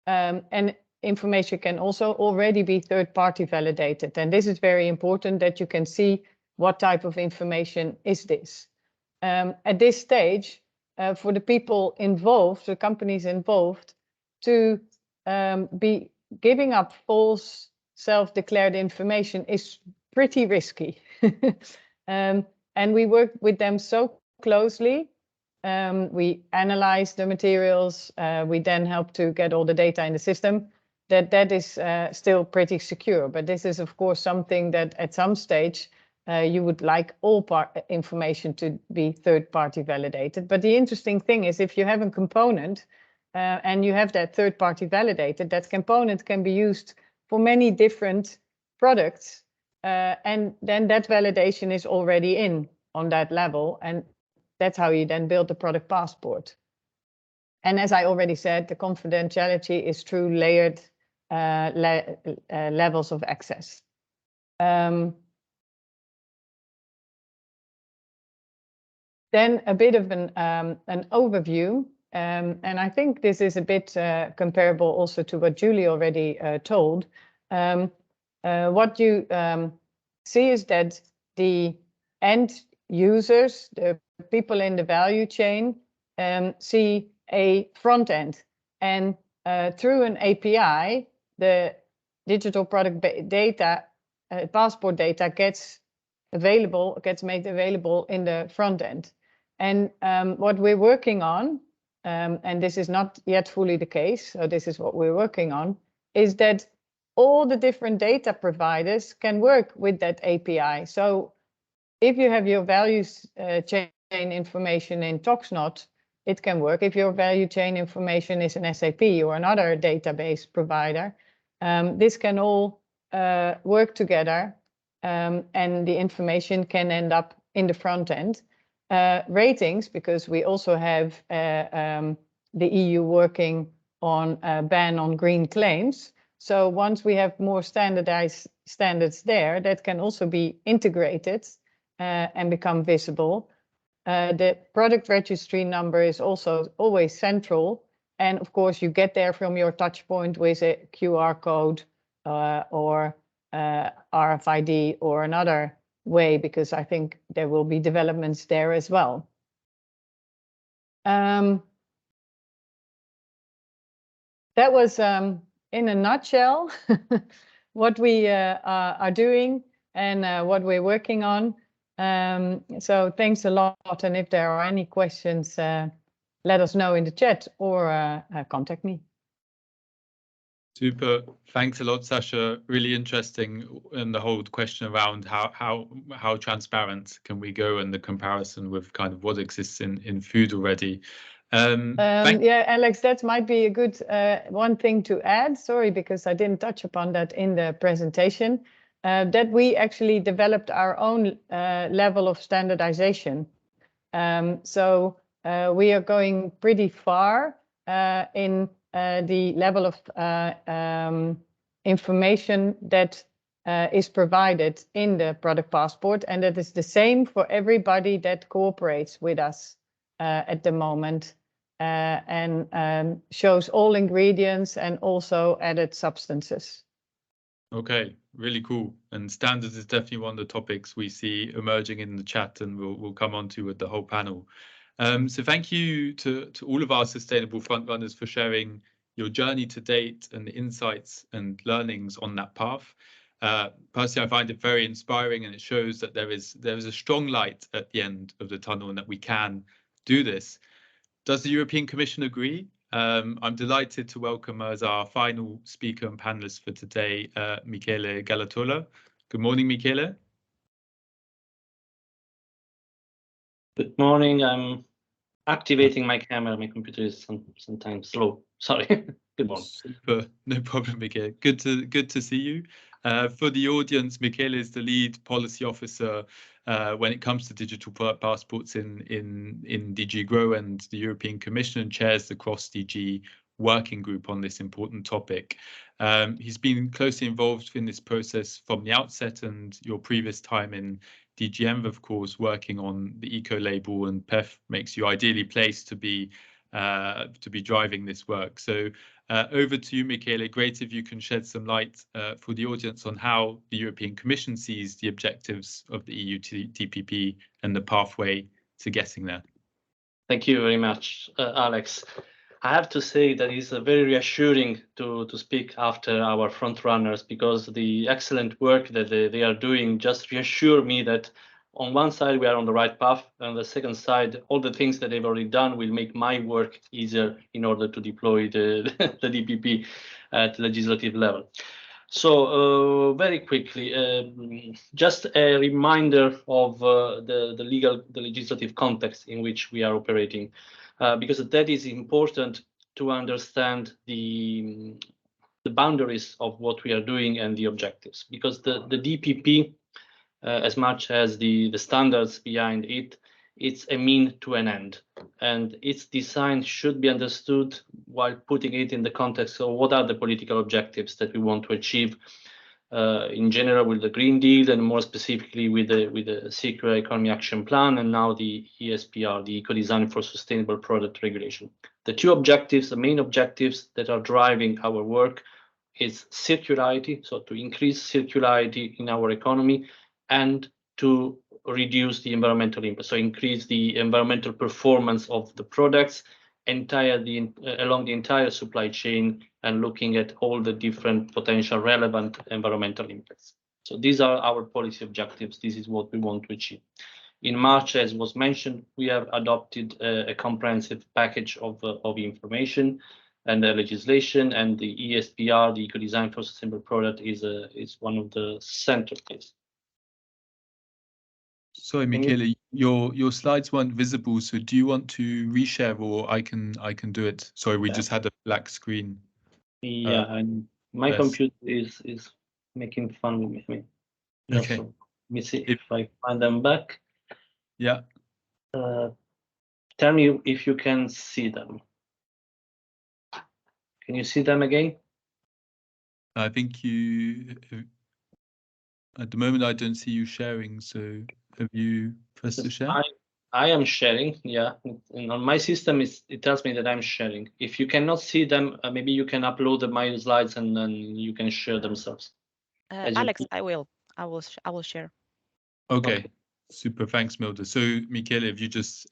And information can also already be third-party validated. And this is very important, that you can see what type of information is this. At this stage, for the people involved, the companies involved, to be giving up false self-declared information is pretty risky. And we work with them so closely. We analyze the materials. We then help to get all the data in the system. That is still pretty secure. But this is, of course, something that at some stage you would like all information to be third-party validated. But the interesting thing is, if you have a component and you have that third-party validated, that component can be used for many different products. And then that validation is already in on that level. And that's how you then build the product passport. And as I already said, the confidentiality is through layered levels of access. Then a bit of an overview. And I think this is a bit comparable also to what Julie already told. What you see is that the end users, the people in the value chain, see a front end, and through an API, the digital product data, passport data gets made available in the front end. And what we're working on, and this is not yet fully the case, so this is what we're working on, is that all the different data providers can work with that API. So if you have your values chain information in Toxnot, it can work. If your value chain information is in SAP or another database provider, this can all work together, and the information can end up in the front end. Ratings, because we also have the EU working on a ban on green claims. So once we have more standardized standards there, that can also be integrated and become visible. The product registry number is also always central. And of course, you get there from your touch point with a QR code or RFID or another way, because I think there will be developments there as well. That was in a nutshell what we are doing and what we're working on. So thanks a lot. And if there are any questions, let us know in the chat or contact me. Super. Thanks a lot, Sasha. Really interesting, and the whole question around how transparent can we go and the comparison with kind of what exists in food already. Yeah, Alex, that might be a good one thing to add. Sorry, because I didn't touch upon that in the presentation. That we actually developed our own level of standardization. So we are going pretty far in the level of information that is provided in the product passport, and that is the same for everybody that cooperates with us at the moment, and shows all ingredients and also added substances. Okay, really cool. And standards is definitely one of the topics we see emerging in the chat, and we'll come on to with the whole panel. So thank you to all of our sustainable frontrunners for sharing your journey to date and the insights and learnings on that path. Personally, I find it very inspiring, and it shows that there is a strong light at the end of the tunnel and that we can do this. Does the European Commission agree? I'm delighted to welcome as our final speaker and panelist for today, Michele Galatola. Good morning, Michele. Good morning. I'm activating my camera. My computer is sometimes slow. Sorry. Good morning. Super. No problem, Michele. Good to see you. For the audience, Michele is the lead policy officer when it comes to digital product passports in DG Grow and the European Commission, and chairs the cross-DG working group on this important topic. He's been closely involved in this process from the outset, and your previous time in DGM, of course, working on the eco label and PEF makes you ideally placed to be driving this work. So over to you, Michele. Great if you can shed some light for the audience on how the European Commission sees the objectives of the EU DPP and the pathway to getting there. Thank you very much, Alex. I have to say that it's very reassuring to speak after our front runners, because the excellent work that they are doing just reassure me that on one side we are on the right path, and on the second side all the things that they've already done will make my work easier in order to deploy the DPP at legislative level. So very quickly, just a reminder of the legislative context in which we are operating, because that is important to understand the boundaries of what we are doing and the objectives. Because the DPP, as much as the standards behind it, it's a mean to an end, and its design should be understood while putting it in the context of what are the political objectives that we want to achieve in general with the Green Deal, and more specifically with the Circular Economy Action Plan, and now the ESPR, the Ecodesign for Sustainable Product Regulation. The two objectives, the main objectives that are driving our work, is circularity, so to increase circularity in our economy, and to reduce the environmental impact, so increase the environmental performance of the products along the entire supply chain, and looking at all the different potential relevant environmental impacts. So these are our policy objectives. This is what we want to achieve. In March, as was mentioned, we have adopted a comprehensive package of information and legislation, and the ESPR, the Ecodesign for Sustainable Product, is one of the centerpieces. Sorry, Michele, your slides weren't visible, so do you want to reshare, or I can do it? Sorry, we just had a black screen. Yeah, and my computer is making fun with me. Okay. Let me see if I find them back. Yeah. Tell me if you can see them. Can you see them again? I think you. At the moment, I don't see you sharing, so have you pressed to share? I am sharing, yeah. And on my system, it tells me that I'm sharing. If you cannot see them, maybe you can upload my slides and then you can share themselves. Alex, I will share. Okay. Super. Thanks, Milda. So, Michele, if you just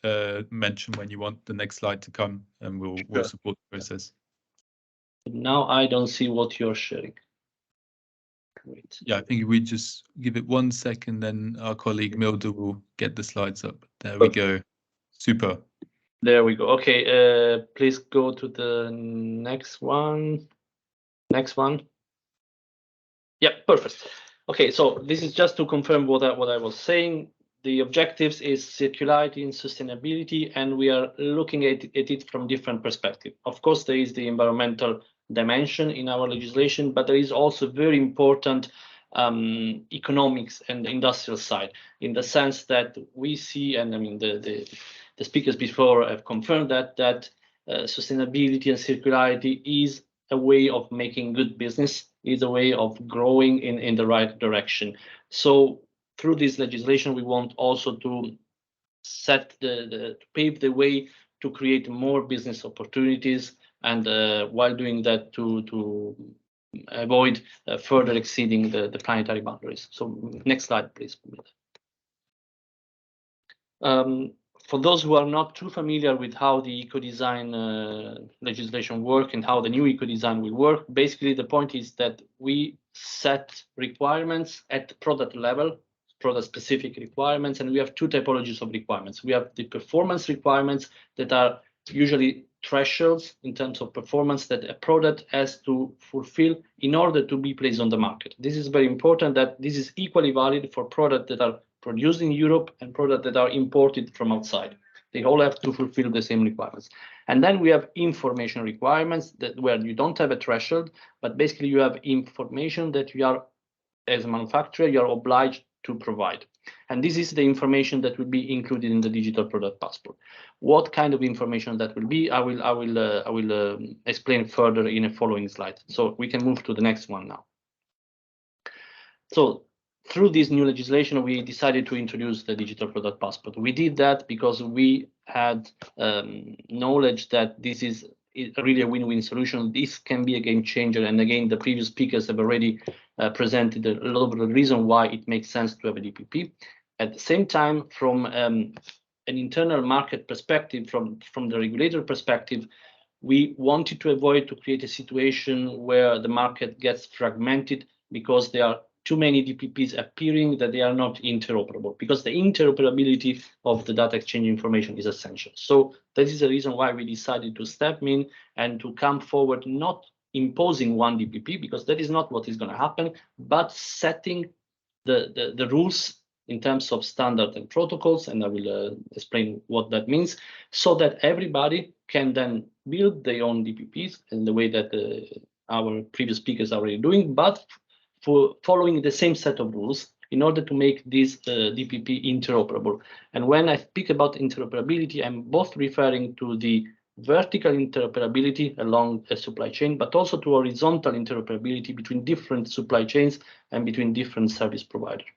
mention when you want the next slide to come, and we'll support the process. Now I don't see what you're sharing. Great. Yeah, I think we just give it 1 second, then our colleague Milda will get the slides up. There we go. Super. There we go. Okay, please go to the next one. Next one. Yeah, perfect. Okay, so this is just to confirm what I was saying. The objectives is circularity and sustainability, and we are looking at it from different perspectives. Of course, there is the environmental dimension in our legislation, but there is also very important economics and industrial side, in the sense that we see, and I mean the speakers before have confirmed that sustainability and circularity is a way of making good business, is a way of growing in the right direction. So through this legislation, we want also to set to pave the way to create more business opportunities, and while doing that to avoid further exceeding the planetary boundaries. So next slide, please. For those who are not too familiar with how the Ecodesign legislation work and how the new Ecodesign will work, basically the point is that we set requirements at product level, product-specific requirements, and we have two typologies of requirements. We have the performance requirements that are usually thresholds in terms of performance that a product has to fulfill in order to be placed on the market. This is very important, that this is equally valid for products that are produced in Europe and products that are imported from outside. They all have to fulfill the same requirements. And then we have information requirements that where you don't have a threshold, but basically you have information that you are, as a manufacturer, you are obliged to provide. And this is the information that will be included in the digital product passport. What kind of information that will be, I will explain further in a following slide. So we can move to the next one now. So through this new legislation, we decided to introduce the digital product passport. We did that because we had knowledge that this is really a win-win solution. This can be a game changer. And again, the previous speakers have already presented a lot of the reason why it makes sense to have a DPP. At the same time, from an internal market perspective, from the regulator perspective, we wanted to avoid to create a situation where the market gets fragmented because there are too many DPPs appearing that they are not interoperable, because the interoperability of the data exchange information is essential. So that is the reason why we decided to step in and to come forward, not imposing one DPP, because that is not what is going to happen, but setting the rules in terms of standard and protocols, and I will explain what that means, so that everybody can then build their own DPPs in the way that our previous speakers are already doing, but for following the same set of rules in order to make this DPP interoperable. And when I speak about interoperability, I'm both referring to the vertical interoperability along a supply chain, but also to horizontal interoperability between different supply chains and between different service providers.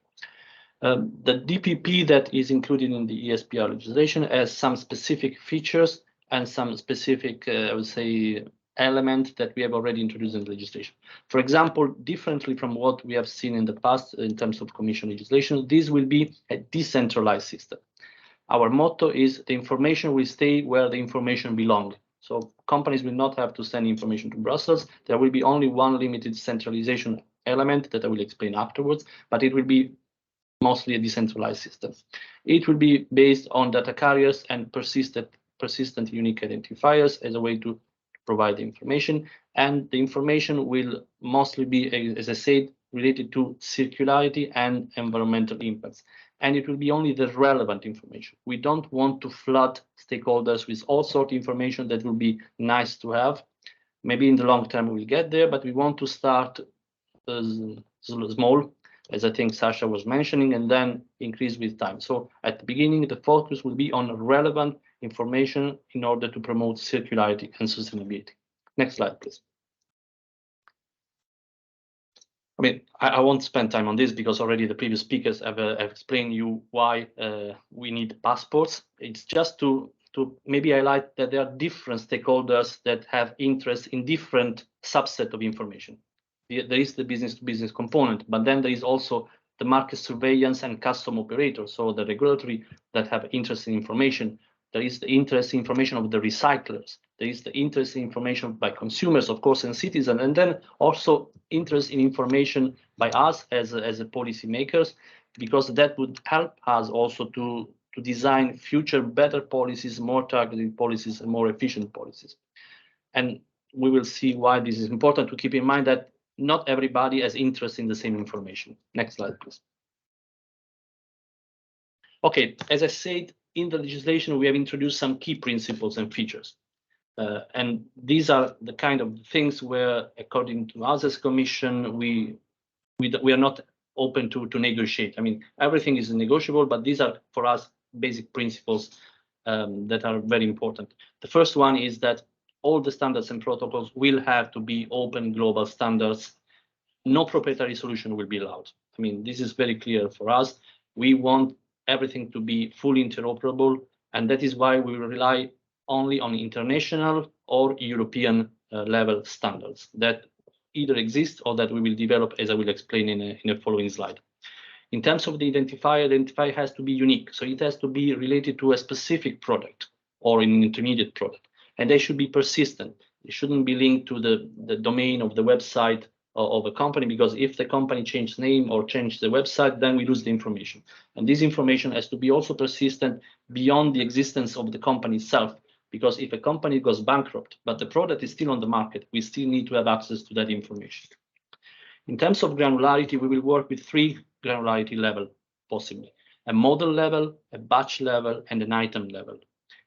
The DPP that is included in the ESPR legislation has some specific features and some specific, I would say, element that we have already introduced in the legislation. For example, differently from what we have seen in the past in terms of Commission legislation, this will be a decentralized system. Our motto is the information will stay where the information belongs. So companies will not have to send information to Brussels. There will be only one limited centralization element that I will explain afterwards, but it will be mostly a decentralized system. It will be based on data carriers and persistent unique identifiers as a way to provide the information, and the information will mostly be, as I said, related to circularity and environmental impacts. And it will be only the relevant information. We don't want to flood stakeholders with all sorts of information that will be nice to have. Maybe in the long term we'll get there, but we want to start small, as I think Sasha was mentioning, and then increase with time. So at the beginning, the focus will be on relevant information in order to promote circularity and sustainability. Next slide, please. I mean, I won't spend time on this because already the previous speakers have explained you why we need passports. It's just to maybe highlight that there are different stakeholders that have interest in different subset of information. There is the business-to-business component, but then there is also the market surveillance and custom operators, so the regulatory that have interest in information. There is the interest in information of the recyclers. There is the interest in information by consumers, of course, and citizens, and then also interest in information by us as a policy makers, because that would help us also to design future better policies, more targeted policies, and more efficient policies. And we will see why this is important to keep in mind that not everybody has interest in the same information. Next slide, please. Okay, as I said, in the legislation, we have introduced some key principles and features. And these are the kind of things where, according to us as Commission, we are not open to negotiate. I mean, everything is negotiable, but these are, for us, basic principles that are very important. The first one is that all the standards and protocols will have to be open global standards. No proprietary solution will be allowed. I mean, this is very clear for us. We want everything to be fully interoperable, and that is why we will rely only on international or European level standards that either exist or that we will develop, as I will explain in a following slide. In terms of the identifier has to be unique. So it has to be related to a specific product or an intermediate product, and they should be persistent. It shouldn't be linked to the domain of the website of a company, because if the company changes name or changes the website, then we lose the information. And this information has to be also persistent beyond the existence of the company itself, because if a company goes bankrupt, but the product is still on the market, we still need to have access to that information. In terms of granularity, we will work with 3 granularity levels, possibly. A model level, a batch level, and an item level.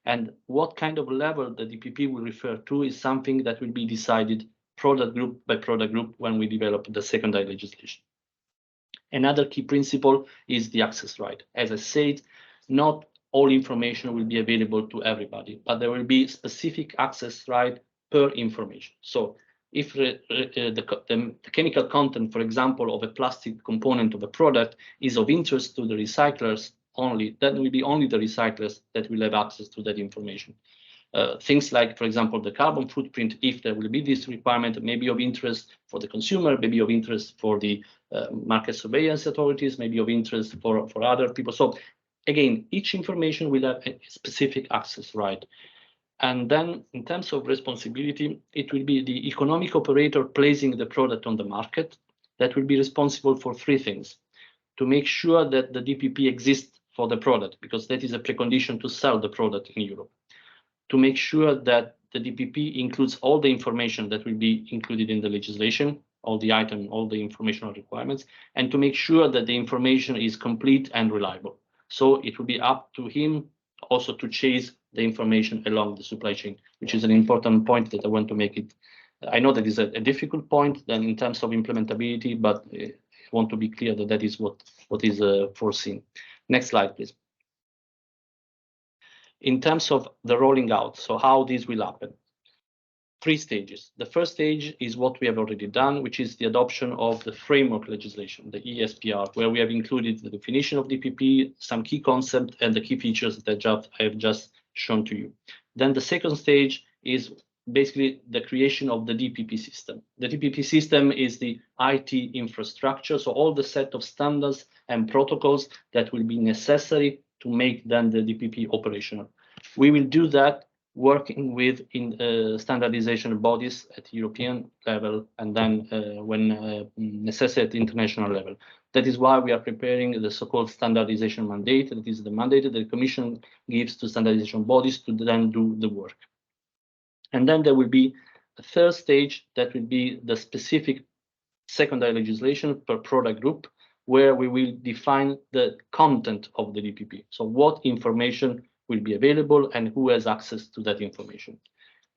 And what kind of level the DPP will refer to is something that will be decided product group by product group when we develop the secondary legislation. Another key principle is the access right. As I said, not all information will be available to everybody, but there will be specific access right per information. So if the chemical content, for example, of a plastic component of a product is of interest to the recyclers only, then will be only the recyclers that will have access to that information. Things like, for example, the carbon footprint, if there will be this requirement, may be of interest for the consumer, maybe of interest for the market surveillance authorities, maybe of interest for other people. So again, each information will have a specific access right. And then in terms of responsibility, it will be the economic operator placing the product on the market that will be responsible for 3 things. To make sure that the DPP exists for the product, because that is a precondition to sell the product in Europe. To make sure that the DPP includes all the information that will be included in the legislation, all the item, all the informational requirements, and to make sure that the information is complete and reliable. So it will be up to him also to chase the information along the supply chain, which is an important point that I want to make it. I know that is a difficult point then in terms of implementability, but I want to be clear that that is what is foreseen. Next slide, please. In terms of the rolling out, so how this will happen. 3 stages. The first stage is what we have already done, which is the adoption of the framework legislation, the ESPR, where we have included the definition of DPP, some key concepts, and the key features that I have just shown to you. Then the second stage is basically the creation of the DPP system. The DPP system is the IT infrastructure, so all the set of standards and protocols that will be necessary to make then the DPP operational. We will do that working with standardization bodies at European level and then when necessary at international level. That is why we are preparing the so-called standardization mandate. That is the mandate that the Commission gives to standardization bodies to then do the work. And then there will be a third stage that will be the specific secondary legislation per product group, where we will define the content of the DPP. So what information will be available and who has access to that information.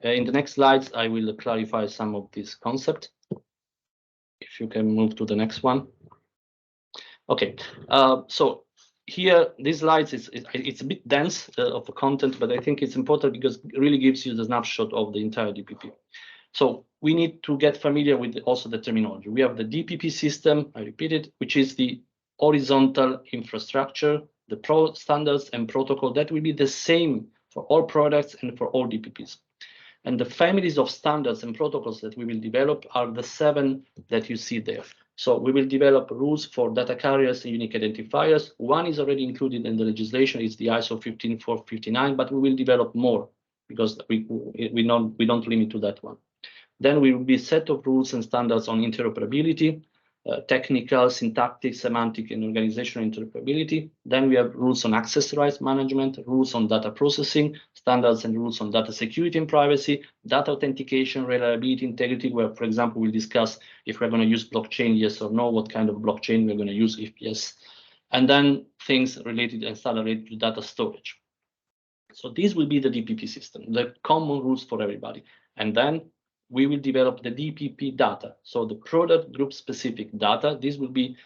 In the next slides, I will clarify some of these concepts. If you can move to the next one. Okay, so here, these slides, it's a bit dense of the content, but I think it's important because it really gives you the snapshot of the entire DPP. So we need to get familiar with also the terminology. We have the DPP system, I repeat it, which is the horizontal infrastructure, the standards and protocol that will be the same for all products and for all DPPs. And the families of standards and protocols that we will develop are the 7 that you see there. So we will develop rules for data carriers and unique identifiers. One is already included in the legislation, it's the ISO 15459, but we will develop more. because we don't limit to that one. Then we will be set of rules and standards on interoperability, technical, syntactic, semantic, and organizational interoperability. Then we have rules on access rights management, rules on data processing, standards and rules on data security and privacy, data authentication, reliability, integrity, where, for example, we'll discuss if we're going to use blockchain, yes or no, what kind of blockchain we're going to use, if yes. And then things related and standard related to data storage. So these will be the DPP system, the common rules for everybody. And then we will develop the DPP data. So the product group specific data, this will be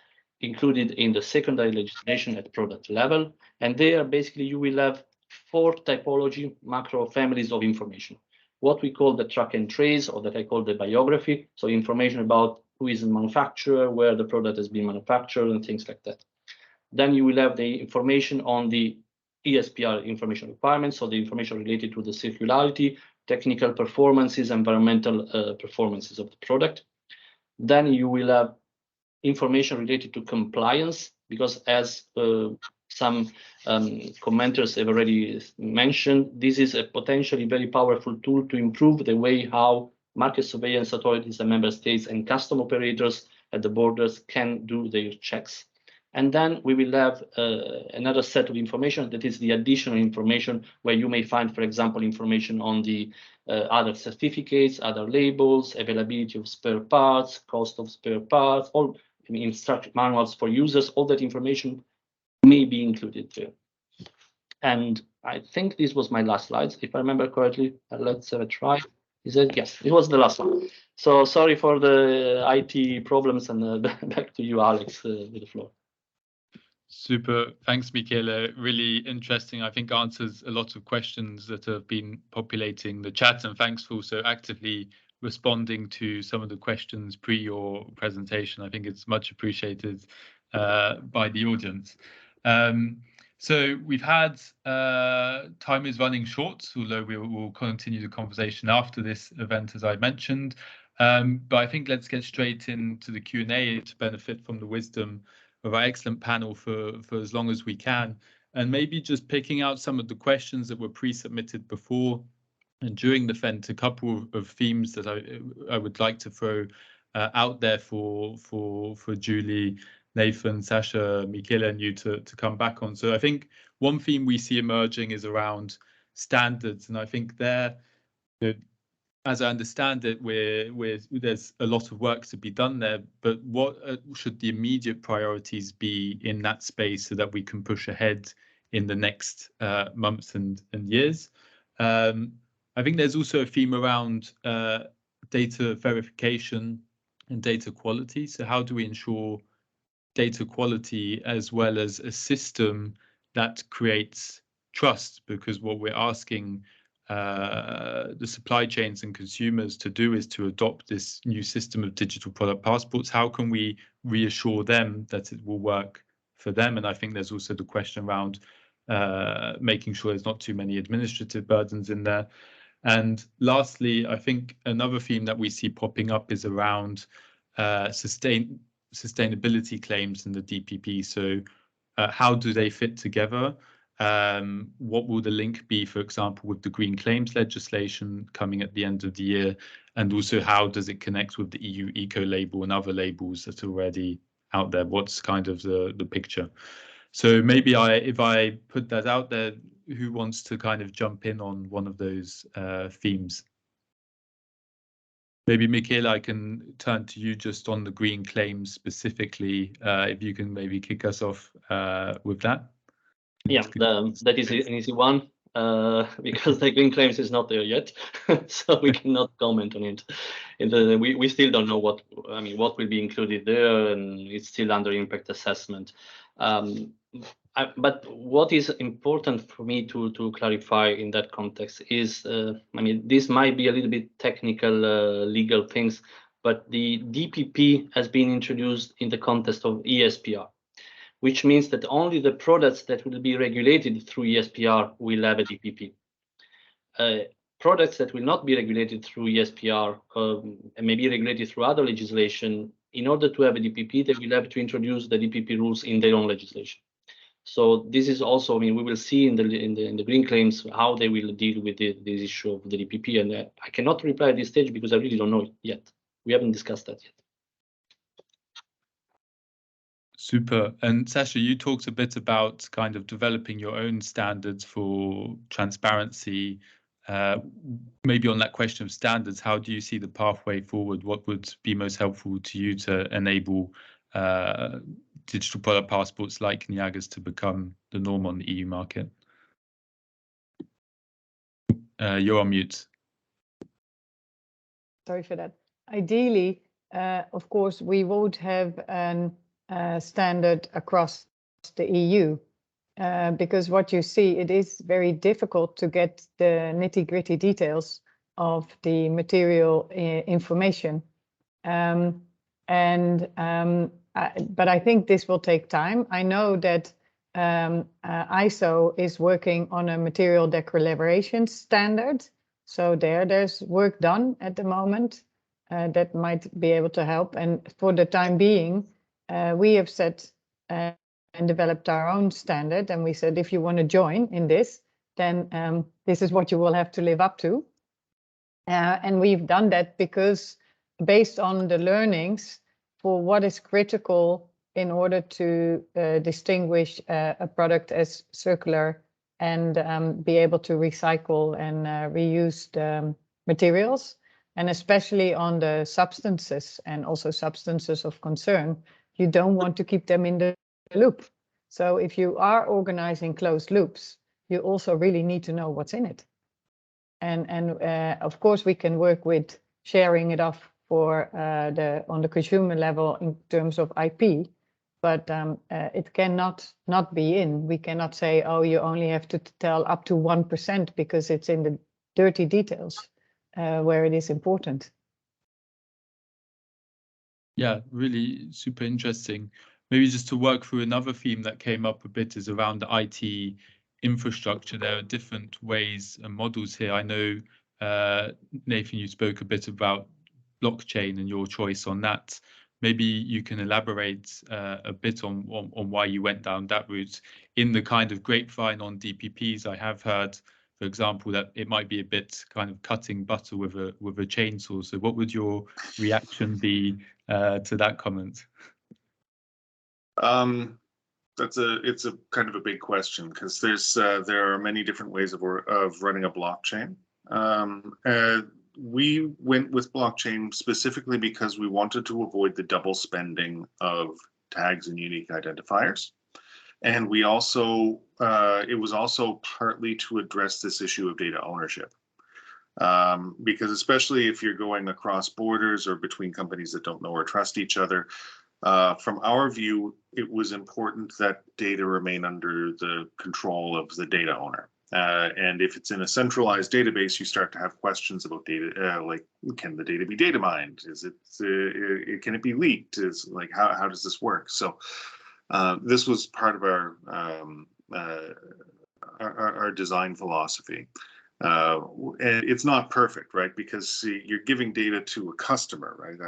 included in the secondary legislation at product level. And there, basically, you will have 4 typology macro families of information. What we call the track and trace, or that I call the biography. So information about who is the manufacturer, where the product has been manufactured, and things like that. Then you will have the information on the ESPR information requirements, so the information related to the circularity, technical performances, environmental performances of the product. Then you will have information related to compliance, because as some commenters have already mentioned, this is a potentially very powerful tool to improve the way how market surveillance authorities and member states and custom operators at the borders can do their checks. And then we will have another set of information that is the additional information, where you may find, for example, information on the other certificates, other labels, availability of spare parts, cost of spare parts, all instruction manuals for users. All that information may be included there. And I think this was my last slide, if I remember correctly. Let's have a try. Is it? Yes, it was the last one. So sorry for the IT problems, and back to you, Alex, with the floor. Super. Thanks, Michele. Really interesting. I think answers a lot of questions that have been populating the chat, and thanks for also actively responding to some of the questions pre your presentation. I think it's much appreciated by the audience. So we've had, time is running short, although we will continue the conversation after this event, as I mentioned. But I think let's get straight into the Q&A to benefit from the wisdom of our excellent panel for as long as we can, and maybe just picking out some of the questions that were pre-submitted before and during the event, a couple of themes that I would like to throw out there for Julie, Nathan, Sasha, Michele, and you to come back on. So I think one theme we see emerging is around standards, and I think there, as I understand it, there's a lot of work to be done there, but what should the immediate priorities be in that space so that we can push ahead in the next months and years? I think there's also a theme around data verification and data quality. So how do we ensure data quality as well as a system that creates trust? Because what we're asking the supply chains and consumers to do is to adopt this new system of digital product passports. How can we reassure them that it will work for them? And I think there's also the question around making sure there's not too many administrative burdens in there. And lastly, I think another theme that we see popping up is around sustainability claims in the DPP. So how do they fit together? What will the link be, for example, with the green claims legislation coming at the end of the year? And also, how does it connect with the EU eco label and other labels that are already out there? What's kind of the picture? So maybe if I put that out there, who wants to kind of jump in on one of those themes? Maybe, Michele, I can turn to you just on the green claims specifically, if you can maybe kick us off with that. Yeah, that is an easy one, because the green claims is not there yet, so we cannot comment on it. We still don't know what will be included there, and it's still under impact assessment. But what is important for me to clarify in that context is, this might be a little bit technical, legal things, but the DPP has been introduced in the context of ESPR, which means that only the products that will be regulated through ESPR will have a DPP. Products that will not be regulated through ESPR and may be regulated through other legislation, in order to have a DPP, they will have to introduce the DPP rules in their own legislation. So this is also, I mean, we will see in the green claims how they will deal with this issue of the DPP, and I cannot reply at this stage because I really don't know it yet. We haven't discussed that yet. Super. And Sasha, you talked a bit about kind of developing your own standards for transparency. Maybe on that question of standards, how do you see the pathway forward? What would be most helpful to you to enable digital product passports like Niaga's to become the norm on the EU market? You're on mute. Sorry for that. Ideally, of course, we would have a standard across the EU, because what you see, it is very difficult to get the nitty-gritty details of the material information. But I think this will take time. I know that ISO is working on a material declaration standard. So there's work done at the moment that might be able to help. And for the time being, we have set and developed our own standard. And we said, if you want to join in this, then this is what you will have to live up to. And we've done that because based on the learnings for what is critical in order to distinguish a product as circular and be able to recycle and reuse the materials, and especially on the substances and also substances of concern, you don't want to keep them in the loop. So if you are organizing closed loops, you also really need to know what's in it. And of course, we can work with sharing it off for on the consumer level in terms of IP, but it cannot not be in. We cannot say, oh, you only have to tell up to 1% because it's in the dirty details where it is important. Yeah, really super interesting. Maybe just to work through another theme that came up a bit is around the IT infrastructure. There are different ways and models here. I know, Nathan, you spoke a bit about blockchain and your choice on that. Maybe you can elaborate a bit on why you went down that route. In the kind of grapevine on DPPs, I have heard, for example, that it might be a bit kind of cutting butter with a chainsaw. So what would your reaction be to that comment? It's a kind of a big question because there are many different ways of running a blockchain. We went with blockchain specifically because we wanted to avoid the double spending of tags and unique identifiers. And we also, it was also partly to address this issue of data ownership. Because especially if you're going across borders or between companies that don't know or trust each other, from our view, it was important that data remain under the control of the data owner. And if it's in a centralized database, you start to have questions about data, like, can the data be data mined? Is it, can it be leaked? Is like, how does this work? So this was part of our design philosophy. And it's not perfect, right? Because you're giving data to a customer, right?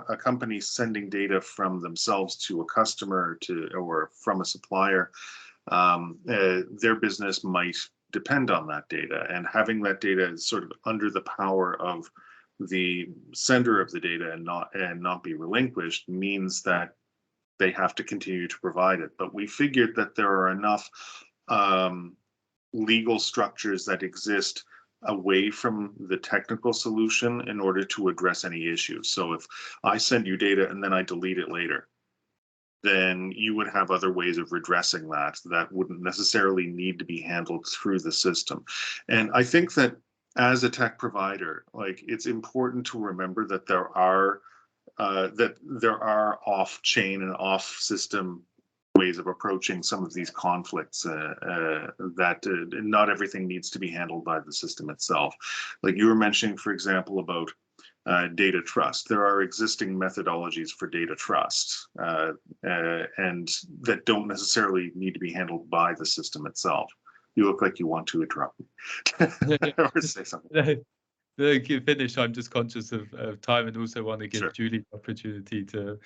A company sending data from themselves to a customer or from a supplier. Their business might depend on that data, and having that data sort of under the power of the sender of the data and not be relinquished means that they have to continue to provide it. But we figured that there are enough legal structures that exist away from the technical solution in order to address any issues. So if I send you data and then I delete it later, then you would have other ways of redressing that wouldn't necessarily need to be handled through the system. And I think that as a tech provider, like, it's important to remember that there are off-chain and off-system ways of approaching some of these conflicts, that not everything needs to be handled by the system itself. Like you were mentioning, for example, about data trust. There are existing methodologies for data trust, and that don't necessarily need to be handled by the system itself. You look like you want to interrupt me or say something. No, you finish. I'm just conscious of time and also want to give Sure. Julie the opportunity to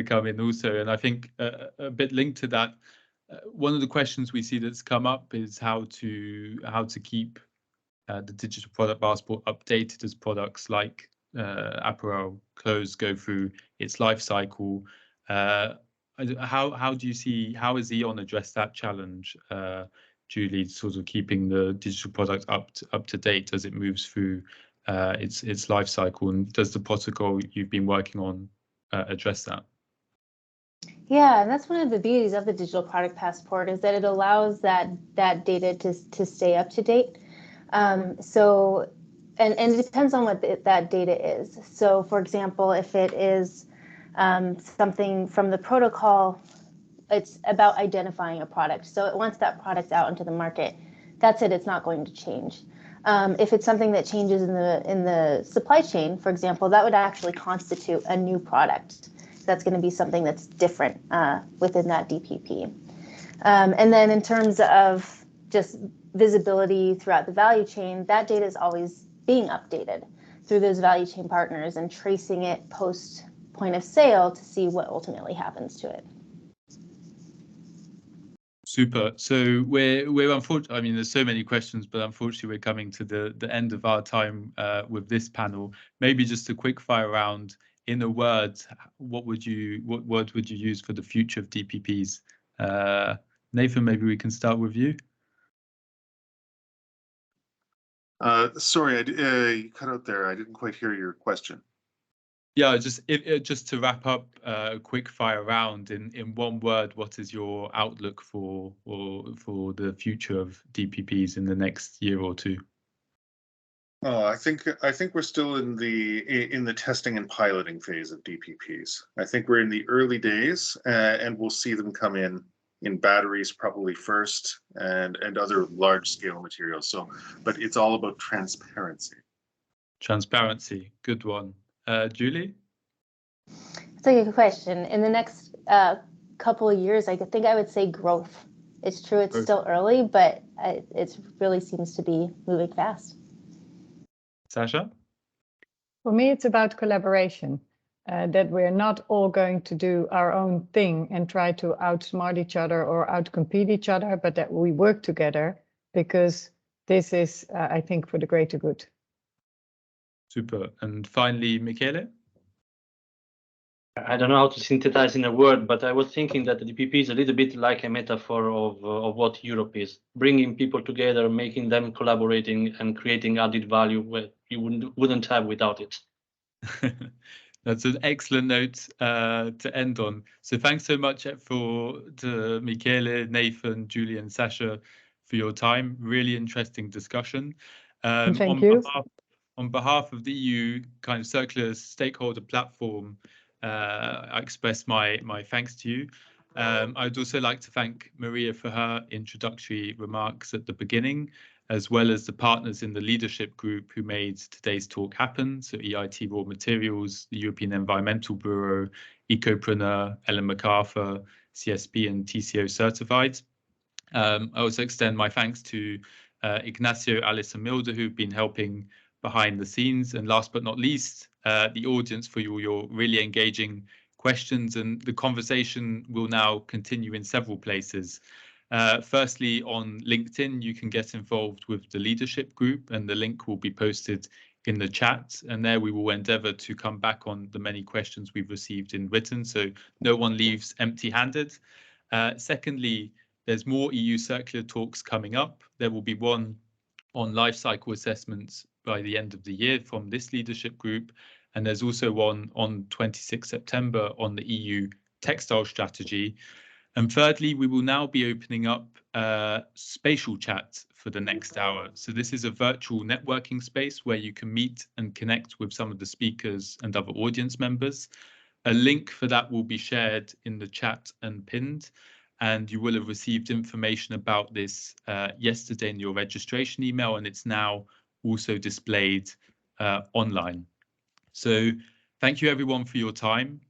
come in also. And I think a bit linked to that, one of the questions we see that's come up is how to keep the digital product passport updated as products like apparel, clothes go through its life cycle. How do you see, how has E.ON addressed that challenge, Julie, sort of keeping the digital product up to date as it moves through its life cycle, and does the protocol you've been working on address that? Yeah, and that's one of the beauties of the digital product passport, is that it allows that data to stay up to date. So, and it depends on what that data is. So, for example, if it is something from the protocol, it's about identifying a product. So once that product's out into the market, that's it. It's not going to change. If it's something that changes in the supply chain, for example, that would actually constitute a new product. That's going to be something that's different within that DPP. And then in terms of just visibility throughout the value chain, that data is always being updated through those value chain partners and tracing it post point of sale to see what ultimately happens to it. Super. So we're unfortunately, I mean, there's so many questions, but unfortunately we're coming to the end of our time with this panel. Maybe just a quick fire round. In a word, what word would you use for the future of DPPs? Nathan, maybe we can start with you. Sorry, you cut out there. I didn't quite hear your question. Yeah, just to wrap up a quick fire round in one word, what is your outlook for the future of DPPs in the next year or two? Oh, I think we're still in the testing and piloting phase of DPPs. I think we're in the early days, and we'll see them come in batteries probably first, and other large scale materials. So, but it's all about transparency. Transparency, good one. Julie? That's a good question. In the next couple of years, I think I would say growth. It's true, it's still early, but it really seems to be moving fast. Sasha? For me, it's about collaboration, that we're not all going to do our own thing and try to outsmart each other or outcompete each other, but that we work together, because this is, I think, for the greater good. Super. And finally, Michele? I don't know how to synthesize in a word, but I was thinking that the DPP is a little bit like a metaphor of what Europe is, bringing people together, making them collaborating and creating added value where you wouldn't have without it. That's an excellent note to end on. So thanks so much to Michele, Nathan, Julie, and Sasha for your time. Really interesting discussion. Thank you. On behalf of the EU kind of circular stakeholder platform, I express my thanks to you. I'd also like to thank Maria for her introductory remarks at the beginning, as well as the partners in the leadership group who made today's talk happen. So EIT Raw Materials, the European Environmental Bureau, Ecopreneur, Ellen MacArthur, CSP and TCO Certified. I also extend my thanks to Ignacio, Alice and Milda, who've been helping behind the scenes. And last but not least, the audience for your really engaging questions. And the conversation will now continue in several places. Firstly, on LinkedIn, you can get involved with the leadership group, and the link will be posted in the chat. And there we will endeavour to come back on the many questions we've received in written, so no one leaves empty-handed. Secondly, there's more EU circular talks coming up. There will be one on life cycle assessments by the end of the year from this leadership group. And there's also one on 26 September on the EU textile strategy. And thirdly, we will now be opening up spatial chat for the next hour. So this is a virtual networking space where you can meet and connect with some of the speakers and other audience members. A link for that will be shared in the chat and pinned. And you will have received information about this yesterday in your registration email, and it's now also displayed online. So thank you everyone for your time.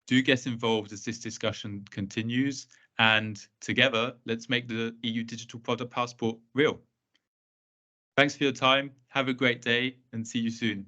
Do get involved as this discussion continues, and together let's make the EU Digital Product Passport real. Thanks for your time. Have a great day and see you soon.